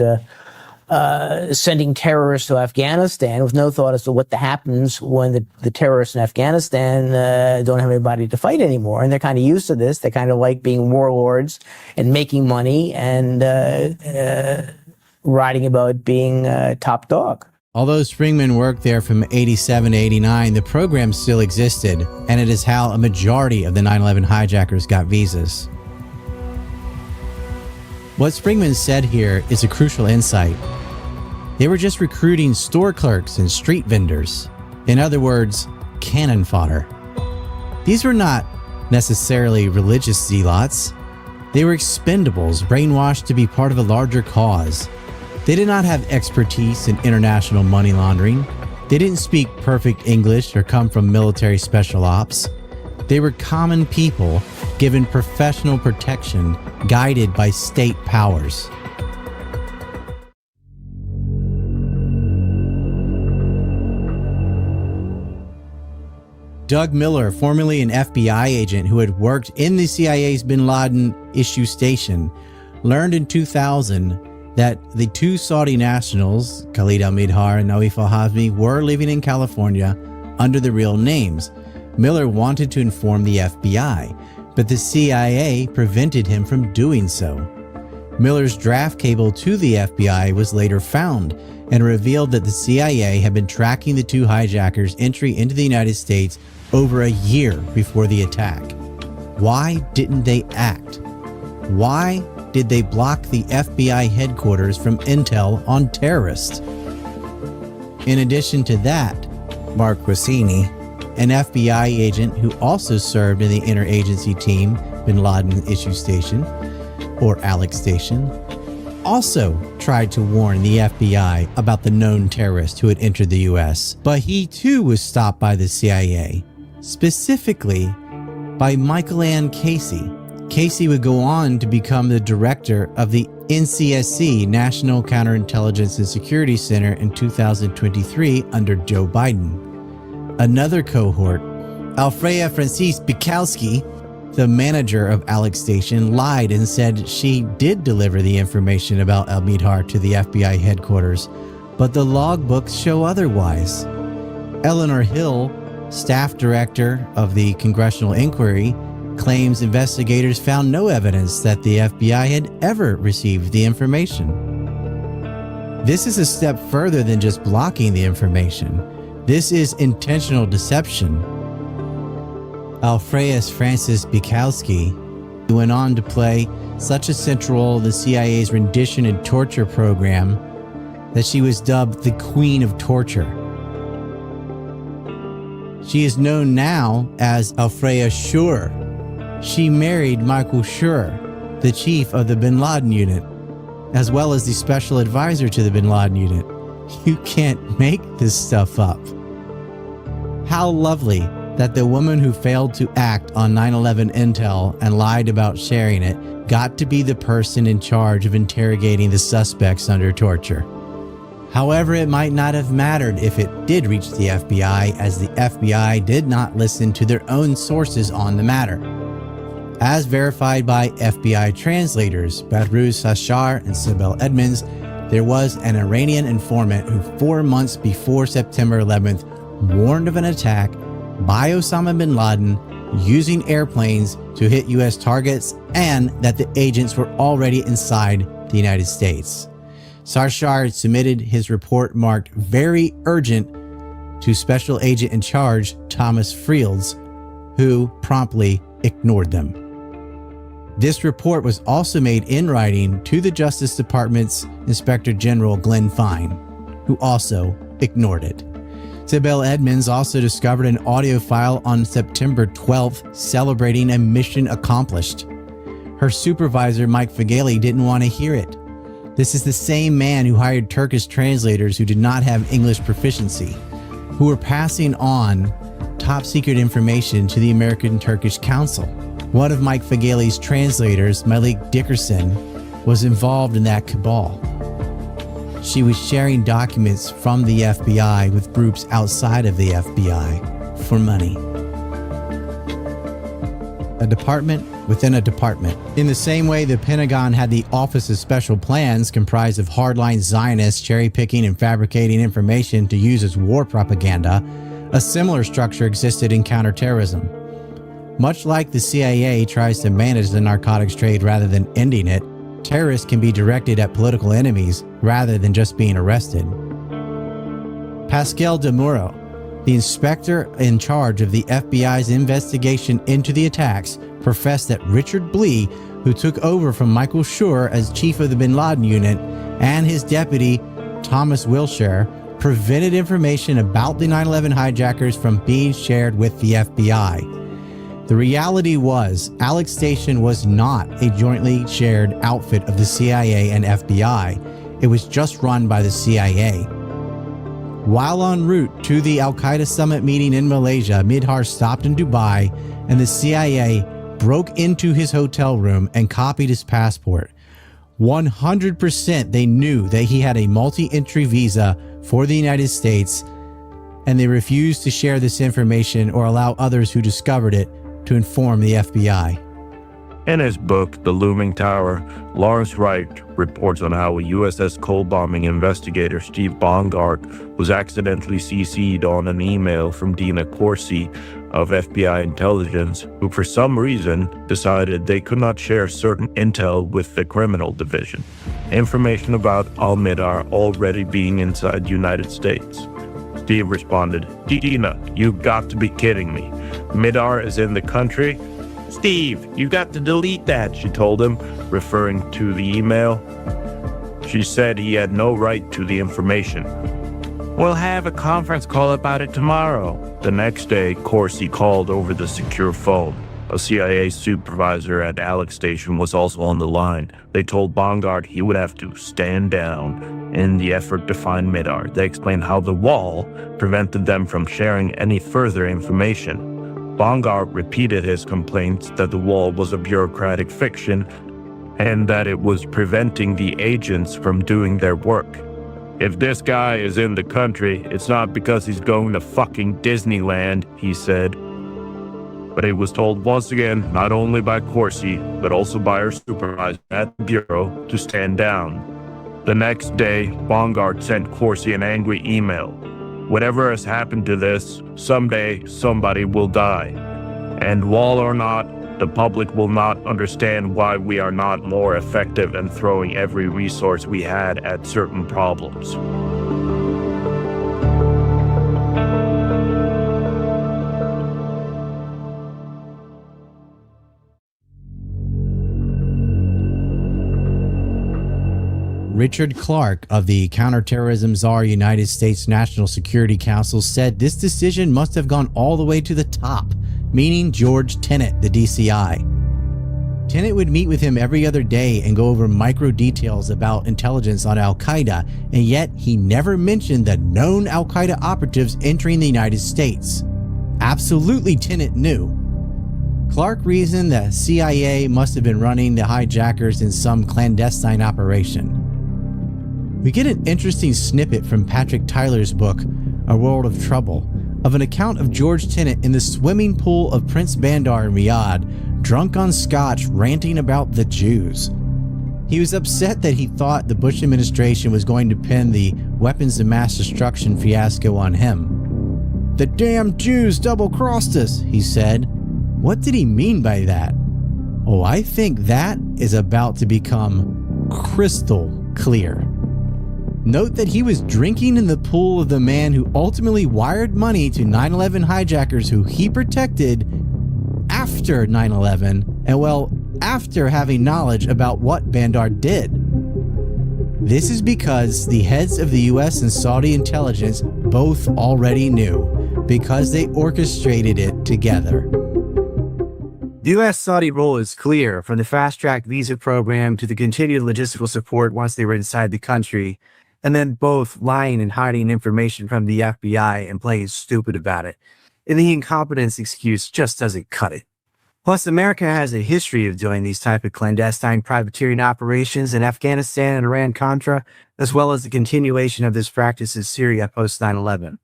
sending terrorists to Afghanistan with no thought as to what happens when the terrorists in Afghanistan don't have anybody to fight anymore. And they're kind of used to this. They kind of like being warlords and making money and writing about being top dog. Although Springman worked there from 87 to 89, the program still existed, and it is how a majority of the 9/11 hijackers got visas. What Springman said here is a crucial insight. They were just recruiting store clerks and street vendors. In other words, cannon fodder. These were not necessarily religious zealots. They were expendables, brainwashed to be part of a larger cause. They did not have expertise in international money laundering. They didn't speak perfect English or come from military special ops. They were common people given professional protection, guided by state powers. Doug Miller, formerly an FBI agent who had worked in the CIA's bin Laden issue station, learned in 2000 that the two Saudi nationals, Khalid al-Midhar and Nawif al-Hazmi, were living in California under the real names. Miller wanted to inform the FBI, but the CIA prevented him from doing so. Miller's draft cable to the FBI was later found and revealed that the CIA had been tracking the two hijackers' entry into the United States over a year before the attack. Why didn't they act? Why did they block the FBI headquarters from intel on terrorists? In addition to that, Mark Rossini, an FBI agent who also served in the interagency team, Bin Laden Issue Station, or Alex Station, also tried to warn the FBI about the known terrorist who had entered the US, but he too was stopped by the CIA, specifically by Michael Ann Casey. Casey would go on to become the director of the NCSC, National Counterintelligence and Security Center, in 2023 under Joe Biden. Another cohort, Alfreya Francis Bikowski, the manager of Alex Station, lied and said she did deliver the information about al-Midhar to the FBI headquarters, but the logbooks show otherwise. Eleanor Hill, staff director of the Congressional Inquiry, claims investigators found no evidence that the FBI had ever received the information. This is a step further than just blocking the information. This is intentional deception. Alfreya Francis Bikowski went on to play such a central role in the CIA's rendition and torture program that she was dubbed the Queen of Torture. She is known now as Alfreya Schur. She married Michael Schur, the chief of the Bin Laden unit, as well as the special advisor to the Bin Laden unit. You can't make this stuff up. How lovely that the woman who failed to act on 9/11 intel and lied about sharing it got to be the person in charge of interrogating the suspects under torture. However, it might not have mattered if it did reach the FBI, as the FBI did not listen to their own sources on the matter. As verified by FBI translators Bahruz Sashar and Sibel Edmonds, there was an Iranian informant who 4 months before September 11th warned of an attack by Osama bin Laden using airplanes to hit U.S. targets, and that the agents were already inside the United States. Sarshar submitted his report marked very urgent to Special Agent in Charge Thomas Friels, who promptly ignored them. This report was also made in writing to the Justice Department's Inspector General Glenn Fine, who also ignored it. Sibel Edmonds also discovered an audio file on September 12th celebrating a mission accomplished. Her supervisor, Mike Fagale, didn't want to hear it. This is the same man who hired Turkish translators who did not have English proficiency, who were passing on top secret information to the American Turkish Council. One of Mike Fagale's translators, Malik Dickerson, was involved in that cabal. She was sharing documents from the FBI with groups outside of the FBI for money. A department within a department. In the same way the Pentagon had the Office of Special Plans comprised of hardline Zionists cherry-picking and fabricating information to use as war propaganda, a similar structure existed in counterterrorism. Much like the CIA tries to manage the narcotics trade rather than ending it, terrorists can be directed at political enemies rather than just being arrested. Pascal Demuro, the inspector in charge of the FBI's investigation into the attacks, professed that Richard Blee, who took over from Michael Schur as chief of the Bin Laden unit, and his deputy, Thomas Wilshire, prevented information about the 9/11 hijackers from being shared with the FBI. The reality was, Alex Station was not a jointly shared outfit of the CIA and FBI. It was just run by the CIA. While en route to the Al-Qaeda summit meeting in Malaysia, Midhar stopped in Dubai, and the CIA broke into his hotel room and copied his passport. 100% they knew that he had a multi-entry visa for the United States, and they refused to share this information or allow others who discovered it to inform the FBI. In his book, The Looming Tower, Lawrence Wright reports on how a USS Cole bombing investigator, Steve Bongard, was accidentally CC'd on an email from Dina Corsi of FBI intelligence, who for some reason decided they could not share certain intel with the criminal division. Information about Al-Midar already being inside the United States. Steve responded, "Dina, you've got to be kidding me. Midar is in the country? Steve, you got to delete that," she told him, referring to the email. She said he had no right to the information. "We'll have a conference call about it tomorrow." The next day, Corsi called over the secure phone. A CIA supervisor at Alex Station was also on the line. They told Bongard he would have to stand down in the effort to find Midar. They explained how the wall prevented them from sharing any further information. Bongard repeated his complaints that the wall was a bureaucratic fiction and that it was preventing the agents from doing their work. "If this guy is in the country, it's not because he's going to fucking Disneyland," he said. But he was told once again, not only by Corsi, but also by her supervisor at the bureau, to stand down. The next day, Bongard sent Corsi an angry email. "Whatever has happened to this, someday somebody will die. And wall or not, the public will not understand why we are not more effective in throwing every resource we had at certain problems." Richard Clarke of the Counterterrorism Czar United States National Security Council said this decision must have gone all the way to the top, meaning George Tenet, the DCI. Tenet would meet with him every other day and go over micro details about intelligence on Al-Qaeda, and yet he never mentioned the known Al-Qaeda operatives entering the United States. Absolutely, Tenet knew. Clarke reasoned the CIA must have been running the hijackers in some clandestine operation. We get an interesting snippet from Patrick Tyler's book, A World of Trouble, of an account of George Tenet in the swimming pool of Prince Bandar in Riyadh, drunk on scotch, ranting about the Jews. He was upset that he thought the Bush administration was going to pin the weapons of mass destruction fiasco on him. "The damn Jews double-crossed us," he said. What did he mean by that? Oh, I think that is about to become crystal clear. Note that he was drinking in the pool of the man who ultimately wired money to 9/11 hijackers who he protected after 9/11, and well, after having knowledge about what Bandar did. This is because the heads of the US and Saudi intelligence both already knew, because they orchestrated it together. The U.S.-Saudi role is clear, from the fast-track visa program to the continued logistical support once they were inside the country, and then both lying and hiding information from the FBI and playing stupid about it. And the incompetence excuse just doesn't cut it. Plus, America has a history of doing these type of clandestine privateering operations in Afghanistan and Iran-Contra, as well as the continuation of this practice in Syria post 9/11.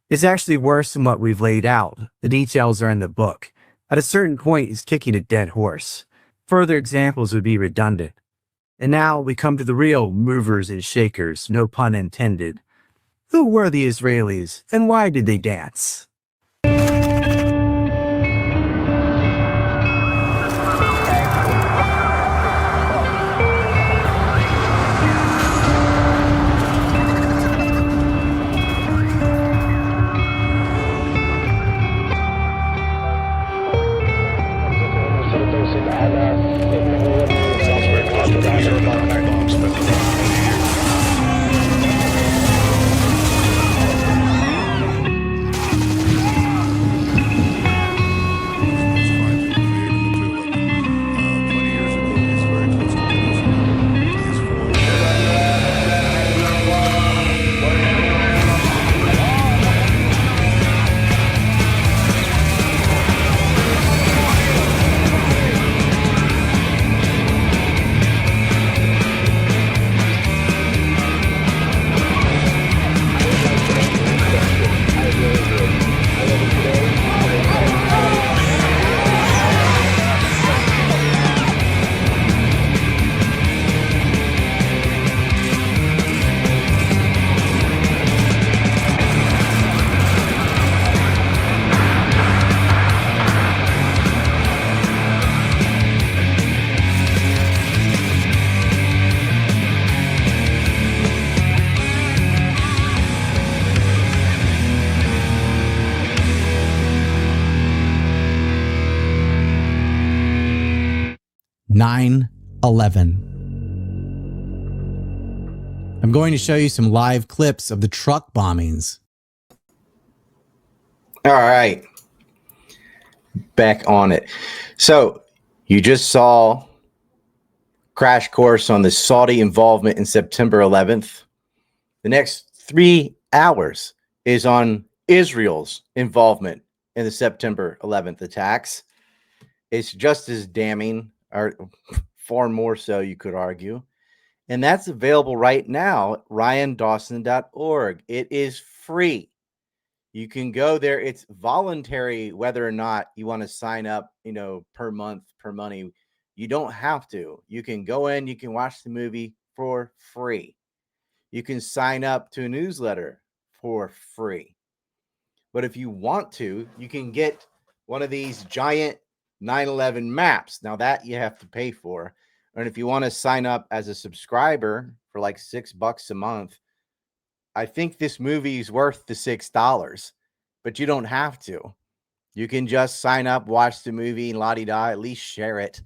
It's actually worse than what we've laid out. The details are in the book. At a certain point, it's kicking a dead horse. Further examples would be redundant. And now we come to the real movers and shakers, no pun intended. Who were the Israelis, and why did they dance? I'm going to show you some live clips of the truck bombings. All right. Back on it. So you just saw crash course on the Saudi involvement in September 11th. The next 3 hours is on Israel's involvement in the September 11th attacks. It's just as damning, or far more so, you could argue. And that's available right now at ryandawson.org. It is free. You can go there. It's voluntary whether or not you want to sign up, per month, per money. You don't have to. You can go in, you can watch the movie for free. You can sign up to a newsletter for free. But if you want to, you can get one of these giant 9/11 maps. Now that you have to pay for. And if you want to sign up as a subscriber for like $6 a month, I think this movie is worth the $6, but you don't have to. You can just sign up, watch the movie, and la-di-da, at least share it.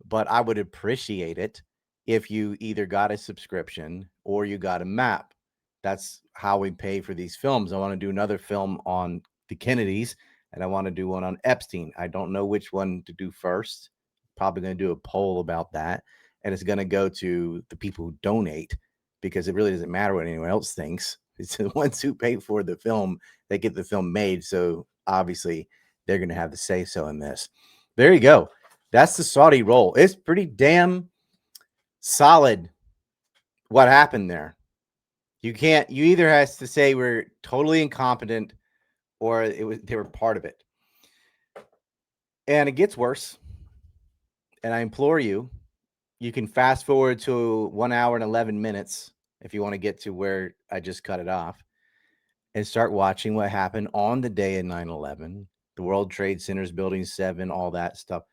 But I would appreciate it if you either got a subscription or you got a map. That's how we pay for these films. I want to do another film on the Kennedys, and I want to do one on Epstein. I don't know which one to do first. Probably going to do a poll about that, and it's going to go to the people who donate, because it really doesn't matter what anyone else thinks. It's the ones who pay for the film that get the film made, so obviously they're going to have the say so in this. There you go. That's the Saudi role. It's pretty damn solid what happened there. You either has to say we're totally incompetent or they were part of it. And it gets worse. And I implore you, you can fast forward to 1 hour and 11 minutes if you want to get to where I just cut it off, and start watching what happened on the day of 9/11, the World Trade Center's Building 7, all that stuff,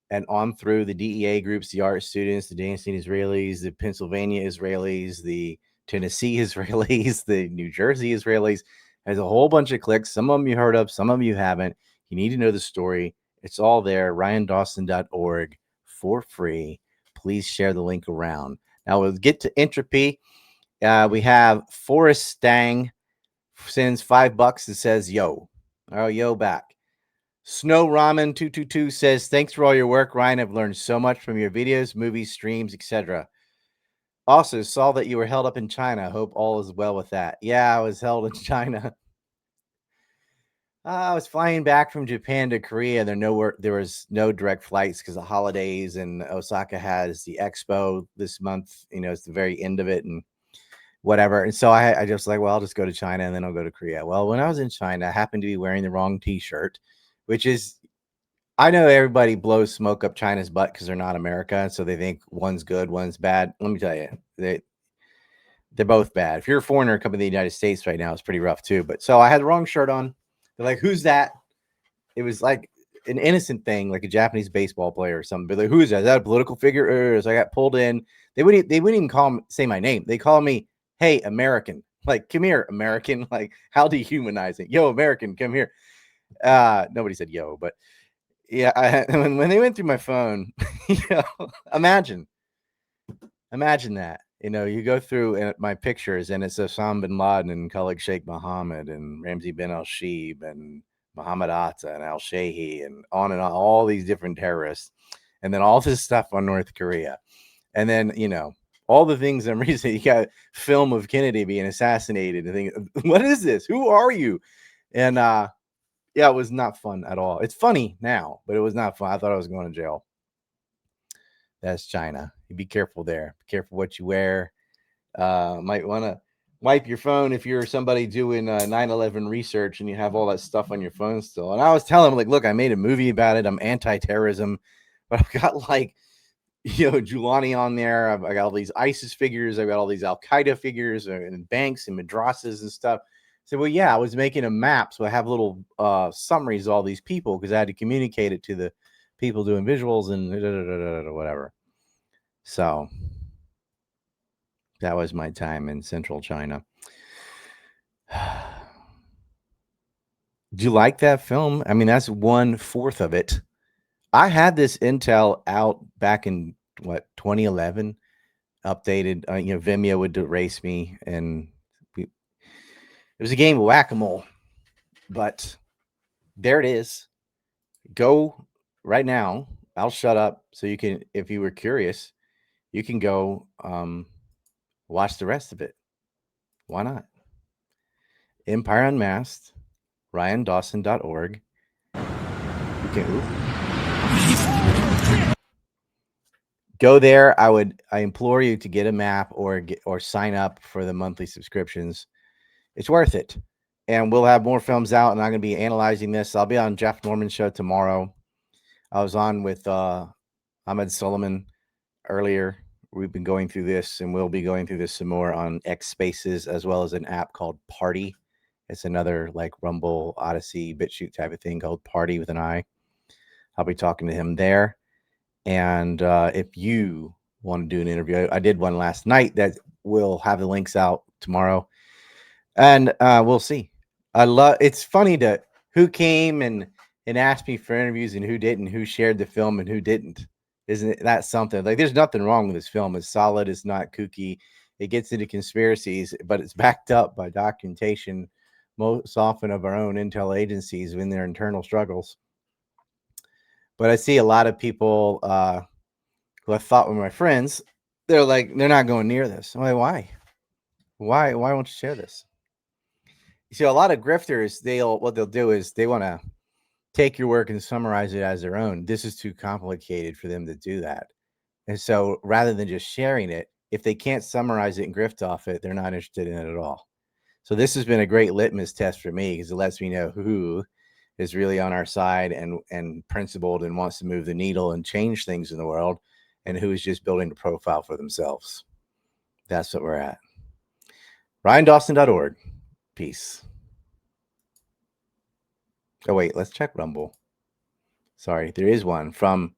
and on through the DEA groups, the art students, the dancing Israelis, the Pennsylvania Israelis, the Tennessee Israelis, the New Jersey Israelis. Has a whole bunch of clicks. Some of them you heard of, some of them you haven't. You need to know the story. It's all there, ryandawson.org, for free. Please share the link around. Now we'll get to entropy. We have Forrest Stang sends $5 and says, yo. Oh, yo, back. Snow Ramen 222 says, thanks for all your work, Ryan. I've learned so much from your videos, movies, streams, etc. Also, saw that you were held up in China. Hope all is well with that. Yeah, I was held in China. I was flying back from Japan to Korea. There was no direct flights because of holidays, and Osaka has the expo this month. It's the very end of it and whatever. And so I just like, well, I'll just go to China and then I'll go to Korea. Well, when I was in China, I happened to be wearing the wrong T-shirt, which is, I know everybody blows smoke up China's butt because they're not America, so they think one's good, one's bad. Let me tell you, they're both bad. If you're a foreigner coming to the United States right now, it's pretty rough too. But so I had the wrong shirt on. They're like, who's that? It was like an innocent thing, like a Japanese baseball player or something. But like, who is that? Is that a political figure? So I got pulled in. They wouldn't even say my name. They call me, hey, American. Like, come here, American. Like, how dehumanizing. Yo, American, come here. Nobody said yo, but yeah, when they went through my phone, imagine that. You go through my pictures and it's Osama bin Laden and Khalid Sheikh Mohammed and Ramzi bin al-Shib and Muhammad Atta and al-Shehi and on, all these different terrorists. And then all this stuff on North Korea. And then, all the things I'm reading, you got film of Kennedy being assassinated and think, what is this? Who are you? And, yeah, it was not fun at all. It's funny now, but it was not fun. I thought I was going to jail. That's China. You be careful there. Be careful what you wear. Might want to wipe your phone if you're somebody doing 9/11 research and you have all that stuff on your phone still. And I was telling him, like, look, I made a movie about it. I'm anti-terrorism, but I've got like, Giuliani on there. I got all these ISIS figures. I've got all these Al-Qaeda figures and banks and madrasas and stuff. So, well, yeah, I was making a map. So I have little summaries of all these people because I had to communicate it to the people doing visuals and whatever. So that was my time in central China. Do you like that film? I mean, that's 1/4 of it. I had this intel out back in 2011, updated. Vimeo would erase me, and it was a game of whack-a-mole. But there it is. Go right now. I'll shut up so you can, if you were curious, you can go watch the rest of it. Why not? Empire Unmasked, ryandawson.org. You can go there. I implore you to get a map or sign up for the monthly subscriptions. It's worth it. And we'll have more films out, and I'm going to be analyzing this. I'll be on Jeff Norman's show tomorrow. I was on with Ahmed Suleiman earlier. We've been going through this, and we'll be going through this some more on X Spaces, as well as an app called Party. It's another like Rumble, Odyssey, BitChute type of thing called Party with an I. I'll be talking to him there. And if you want to do an interview, I did one last night that will have the links out tomorrow. And we'll see. It's funny to who came and asked me for interviews and who didn't, who shared the film and who didn't. Isn't that something? Like, there's nothing wrong with this film. It's solid. It's not kooky. It gets into conspiracies, but it's backed up by documentation, most often of our own intel agencies in their internal struggles. But I see a lot of people who I thought were my friends. They're like, they're not going near this. I'm like, why? Why won't you share this? You see, a lot of grifters, what they'll do is they want to take your work and summarize it as their own. This is too complicated for them to do that. And so rather than just sharing it, if they can't summarize it and grift off it, they're not interested in it at all. So this has been a great litmus test for me because it lets me know who is really on our side and principled and wants to move the needle and change things in the world, and who is just building a profile for themselves. That's what we're at. ryandawson.org. Peace. Oh, wait, let's check Rumble. Sorry, there is one from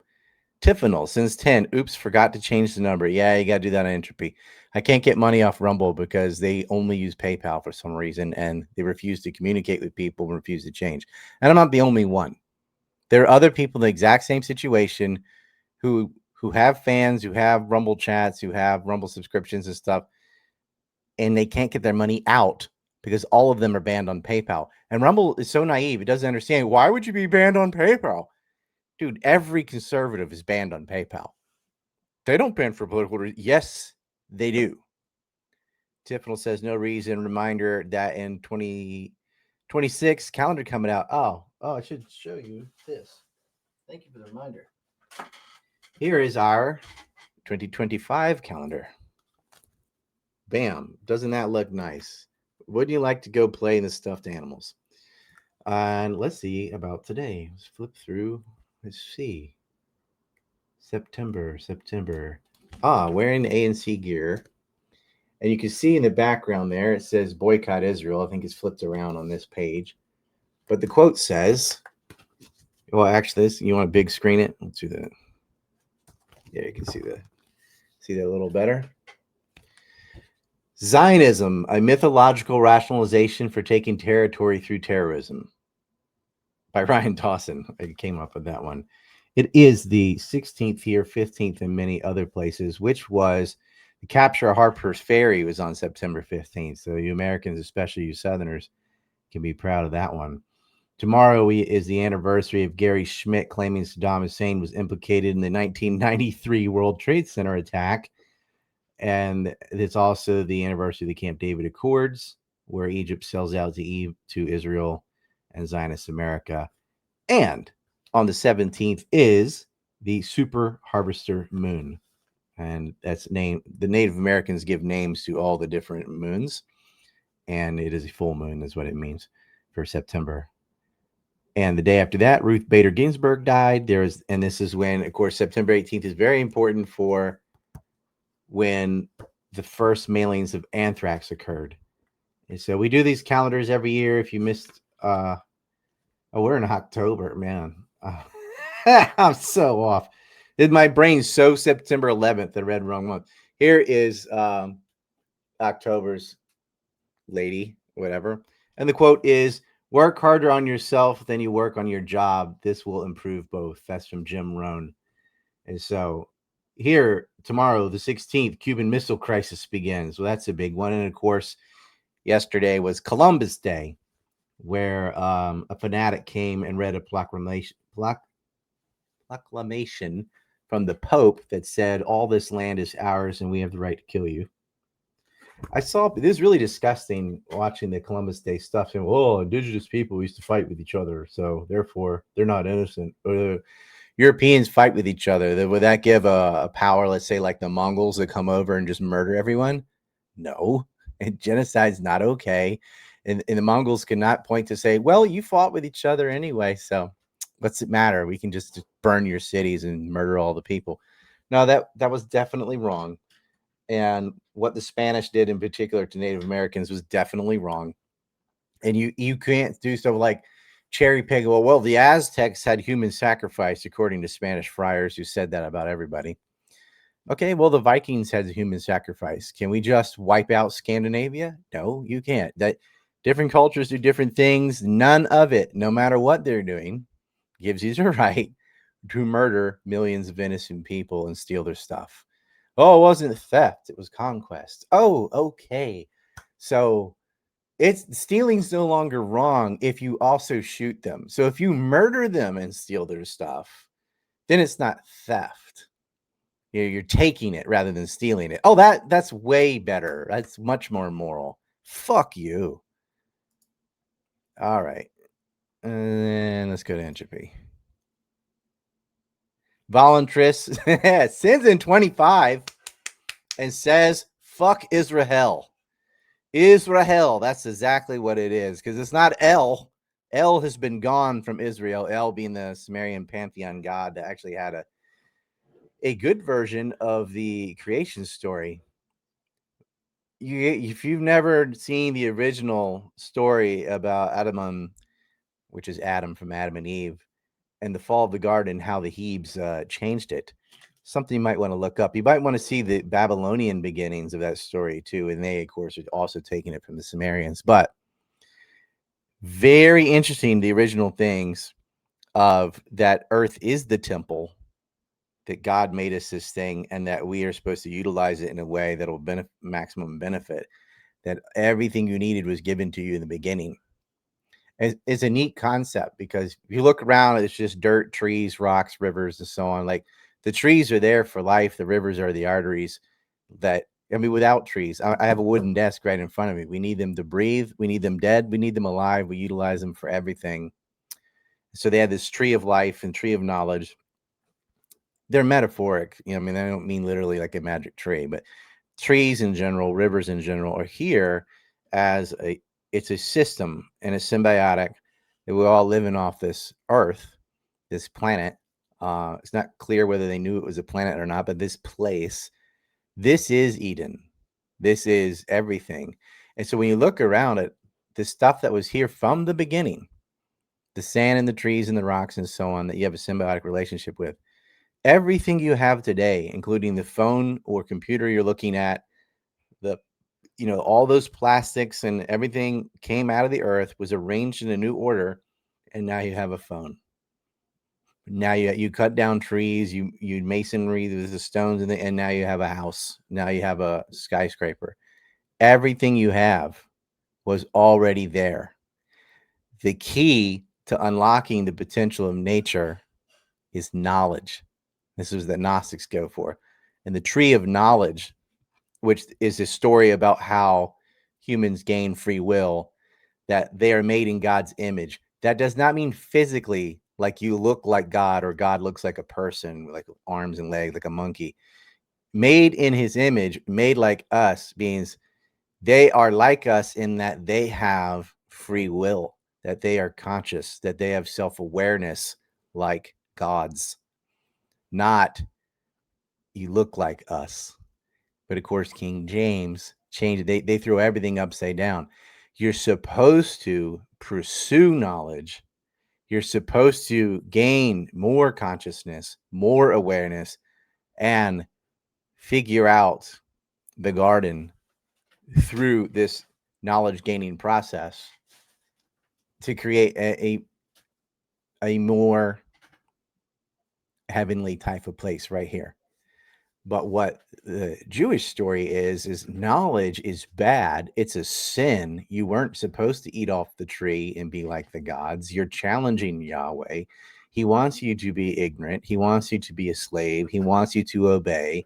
Tiffinal since 10. Oops, forgot to change the number. Yeah, you got to do that on Entropy. I can't get money off Rumble because they only use PayPal for some reason, and they refuse to communicate with people and refuse to change. And I'm not the only one. There are other people in the exact same situation who have fans, who have Rumble chats, who have Rumble subscriptions and stuff, and they can't get their money out because all of them are banned on PayPal. And Rumble is so naive; it doesn't understand why would you be banned on PayPal. Dude, every conservative is banned on PayPal. They don't ban for political reasons. Yes, they do. Tiffinal says no reason. Reminder that in 2026 calendar coming out. Oh, I should show you this. Thank you for the reminder. Here is our 2025 calendar. Bam. Doesn't that look nice? Wouldn't you like to go play in the stuffed animals? And let's see about today. Let's flip through. Let's see. September. Wearing the ANC gear. And you can see in the background there, it says boycott Israel. I think it's flipped around on this page. But the quote says, well, actually, you want to big screen it? Let's do that. Yeah, you can see that a little better. Zionism, a mythological rationalization for taking territory through terrorism. By Ryan Dawson. I came up with that one. It is the 16th here, 15th in many other places, which was the capture of Harper's Ferry was on September 15th. So you Americans, especially you Southerners, can be proud of that one. Tomorrow is the anniversary of Gary Schmidt claiming Saddam Hussein was implicated in the 1993 World Trade Center attack. And it's also the anniversary of the Camp David Accords, where Egypt sells out to Israel and Zionist America. And on the 17th is the Super Harvester Moon. And that's the Native Americans give names to all the different moons. And it is a full moon is what it means for September. And the day after that, Ruth Bader Ginsburg died. And this is when, of course, September 18th is very important for when the first mailings of anthrax occurred. And so we do these calendars every year. If you missed, we're in October, man. I'm so off. My brain's so September 11th. I read wrong month. Here is October's lady, whatever. And the quote is, work harder on yourself than you work on your job. This will improve both. That's from Jim Rohn. And so here, tomorrow, the 16th, Cuban Missile Crisis begins. Well, that's a big one. And of course, yesterday was Columbus Day, where a fanatic came and read a proclamation from the Pope that said, all this land is ours and we have the right to kill you. This is really disgusting watching the Columbus Day stuff saying, oh, indigenous people used to fight with each other, so therefore they're not innocent. Or Europeans fight with each other. Would that give a power, let's say, like the Mongols that come over and just murder everyone? No. And genocide's not okay. And the Mongols cannot point to say, well, you fought with each other anyway, so what's it matter? We can just burn your cities and murder all the people. No, that was definitely wrong. And what the Spanish did in particular to Native Americans was definitely wrong. And you can't do so like cherry pick. Well, the Aztecs had human sacrifice, according to Spanish friars who said that about everybody. Okay, well, the Vikings had human sacrifice. Can we just wipe out Scandinavia? No, you can't. That different cultures do different things. None of it, no matter what they're doing, gives you the right to murder millions of innocent people and steal their stuff. Oh, it wasn't theft. It was conquest. Oh, okay. So stealing's no longer wrong if you also shoot them. So if you murder them and steal their stuff, then it's not theft. You're taking it rather than stealing it. Oh, that's way better. That's much more moral. Fuck you. All right. And let's go to entropy. Voluntress sends in 25 and says, fuck Israel. Israel. That's exactly what it is, because it's not El. El has been gone from Israel. El being the Sumerian pantheon god that actually had a good version of the creation story. If you've never seen the original story about Adam, which is Adam from Adam and Eve, and the fall of the garden, how the Hebes changed it. Something you might want to look up. You might want to see the Babylonian beginnings of that story too, and they, of course, are also taking it from the Sumerians. But very interesting, the original things of that Earth is the temple, that God made us this thing, and that we are supposed to utilize it in a way that will maximum benefit. That everything you needed was given to you in the beginning. It's a neat concept, because if you look around, it's just dirt, trees, rocks, rivers, and so on. Like, the trees are there for life. The rivers are the arteries that, I mean, without trees, I have a wooden desk right in front of me. We need them to breathe. We need them dead. We need them alive. We utilize them for everything. So they have this tree of life and tree of knowledge. They're metaphoric. I mean, I don't mean literally like a magic tree, but trees in general, rivers in general, are here as it's a system and a symbiotic that we're all living off this earth, this planet. It's not clear whether they knew it was a planet or not, but this place, this is Eden. This is everything. And so when you look around at the stuff that was here from the beginning, the sand and the trees and the rocks and so on, that you have a symbiotic relationship with, everything you have today, including the phone or computer you're looking at, all those plastics and everything came out of the earth, was arranged in a new order, and now you have a phone. Now you cut down trees, you masonry with the stones, and now you have a house. Now you have a skyscraper. Everything you have was already there. The key to unlocking the potential of nature is knowledge. This is what Gnostics go for. And the tree of knowledge, which is a story about how humans gain free will, that they are made in God's image. That does not mean physically like you look like God, or God looks like a person, like arms and legs, like a monkey. Made in his image, made like us, means they are like us in that they have free will, that they are conscious, that they have self-awareness like gods. Not you look like us. But of course, King James changed it. They threw everything upside down. You're supposed to pursue knowledge. You're supposed to gain more consciousness, more awareness, and figure out the garden through this knowledge gaining process to create a more heavenly type of place right here. But what the Jewish story is knowledge is bad. It's a sin. You weren't supposed to eat off the tree and be like the gods. You're challenging Yahweh. He wants you to be ignorant. He wants you to be a slave. He wants you to obey.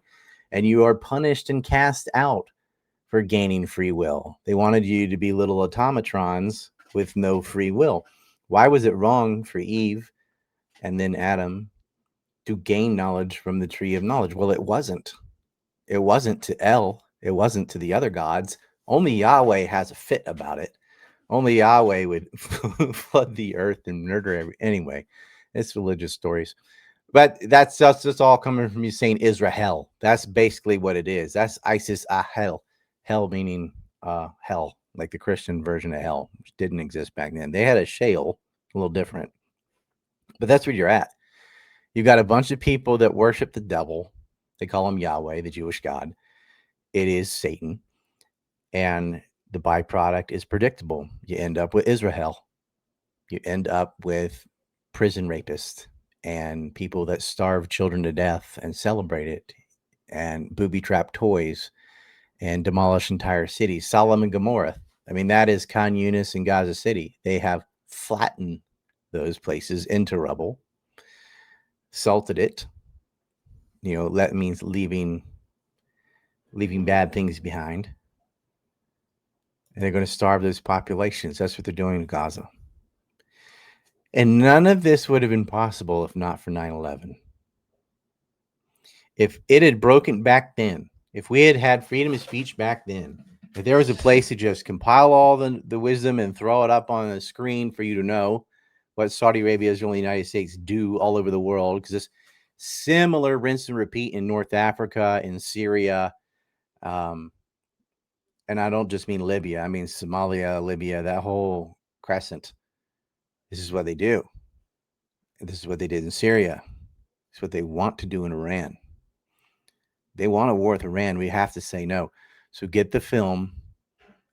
And you are punished and cast out for gaining free will. They wanted you to be little automatrons with no free will. Why was it wrong for Eve and then Adam to gain knowledge from the tree of knowledge? Well, it wasn't. It wasn't to El. It wasn't to the other gods. Only Yahweh has a fit about it. Only Yahweh would flood the earth and murder anyway. It's religious stories. But that's just all coming from you saying Israel. That's basically what it is. That's Isis Ahel. Hell meaning hell, like the Christian version of hell, which didn't exist back then. They had a Sheol, a little different. But that's where you're at. You've got a bunch of people that worship the devil. They call him Yahweh, the Jewish God. It is Satan. And the byproduct is predictable. You end up with Israel. You end up with prison rapists and people that starve children to death and celebrate it, and booby trap toys and demolish entire cities. Sodom and Gomorrah. I mean, that is Khan Yunis and Gaza City. They have flattened those places into rubble, salted it. That means leaving bad things behind. And they're going to starve those populations. That's what they're doing in Gaza. And none of this would have been possible if not for 9/11. If it had broken back then, if we had had freedom of speech back then, if there was a place to just compile all the wisdom and throw it up on a screen for you to know what Saudi Arabia, Israel, and the United States do all over the world, because it's similar rinse and repeat in North Africa, in Syria, and I don't just mean Libya. I mean Somalia, Libya, that whole crescent. This is what they do. This is what they did in Syria. It's what they want to do in Iran. They want a war with Iran. We have to say no. So get the film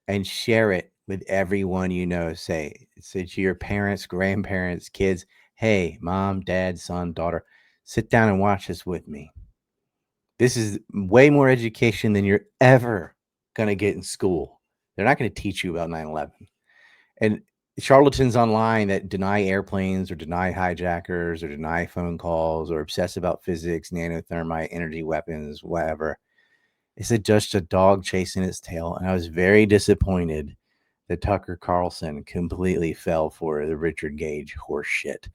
and share it with everyone you know. Say to your parents, grandparents, kids, hey, mom, dad, son, daughter, sit down and watch this with me. This is way more education than you're ever going to get in school. They're not going to teach you about 9/11. And charlatans online that deny airplanes or deny hijackers or deny phone calls or obsess about physics, nanothermite, energy weapons, whatever. It's just a dog chasing its tail. And I was very disappointed that Tucker Carlson completely fell for the Richard Gage horse shit.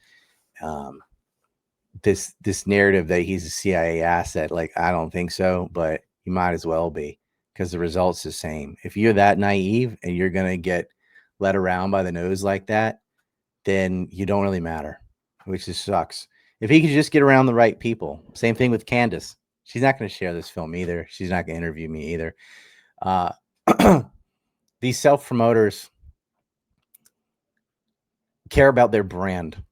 This narrative that he's a CIA asset, like, I don't think so, but he might as well be, because the result's the same. If you're that naive and you're going to get led around by the nose like that, then you don't really matter, which just sucks. If he could just get around the right people. Same thing with Candace. She's not going to share this film either. She's not going to interview me either. These self-promoters care about their brand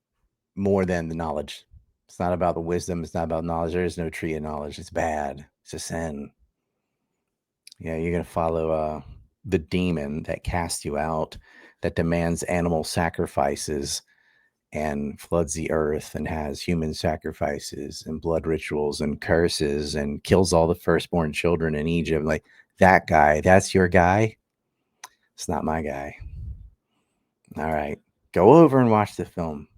more than the knowledge. It's not about the wisdom. It's not about knowledge. There is no tree of knowledge. It's bad. It's a sin. Yeah, you're going to follow the demon that casts you out, that demands animal sacrifices and floods the earth and has human sacrifices and blood rituals and curses and kills all the firstborn children in Egypt. Like, that guy, that's your guy. It's not my guy. All right. Go over and watch the film.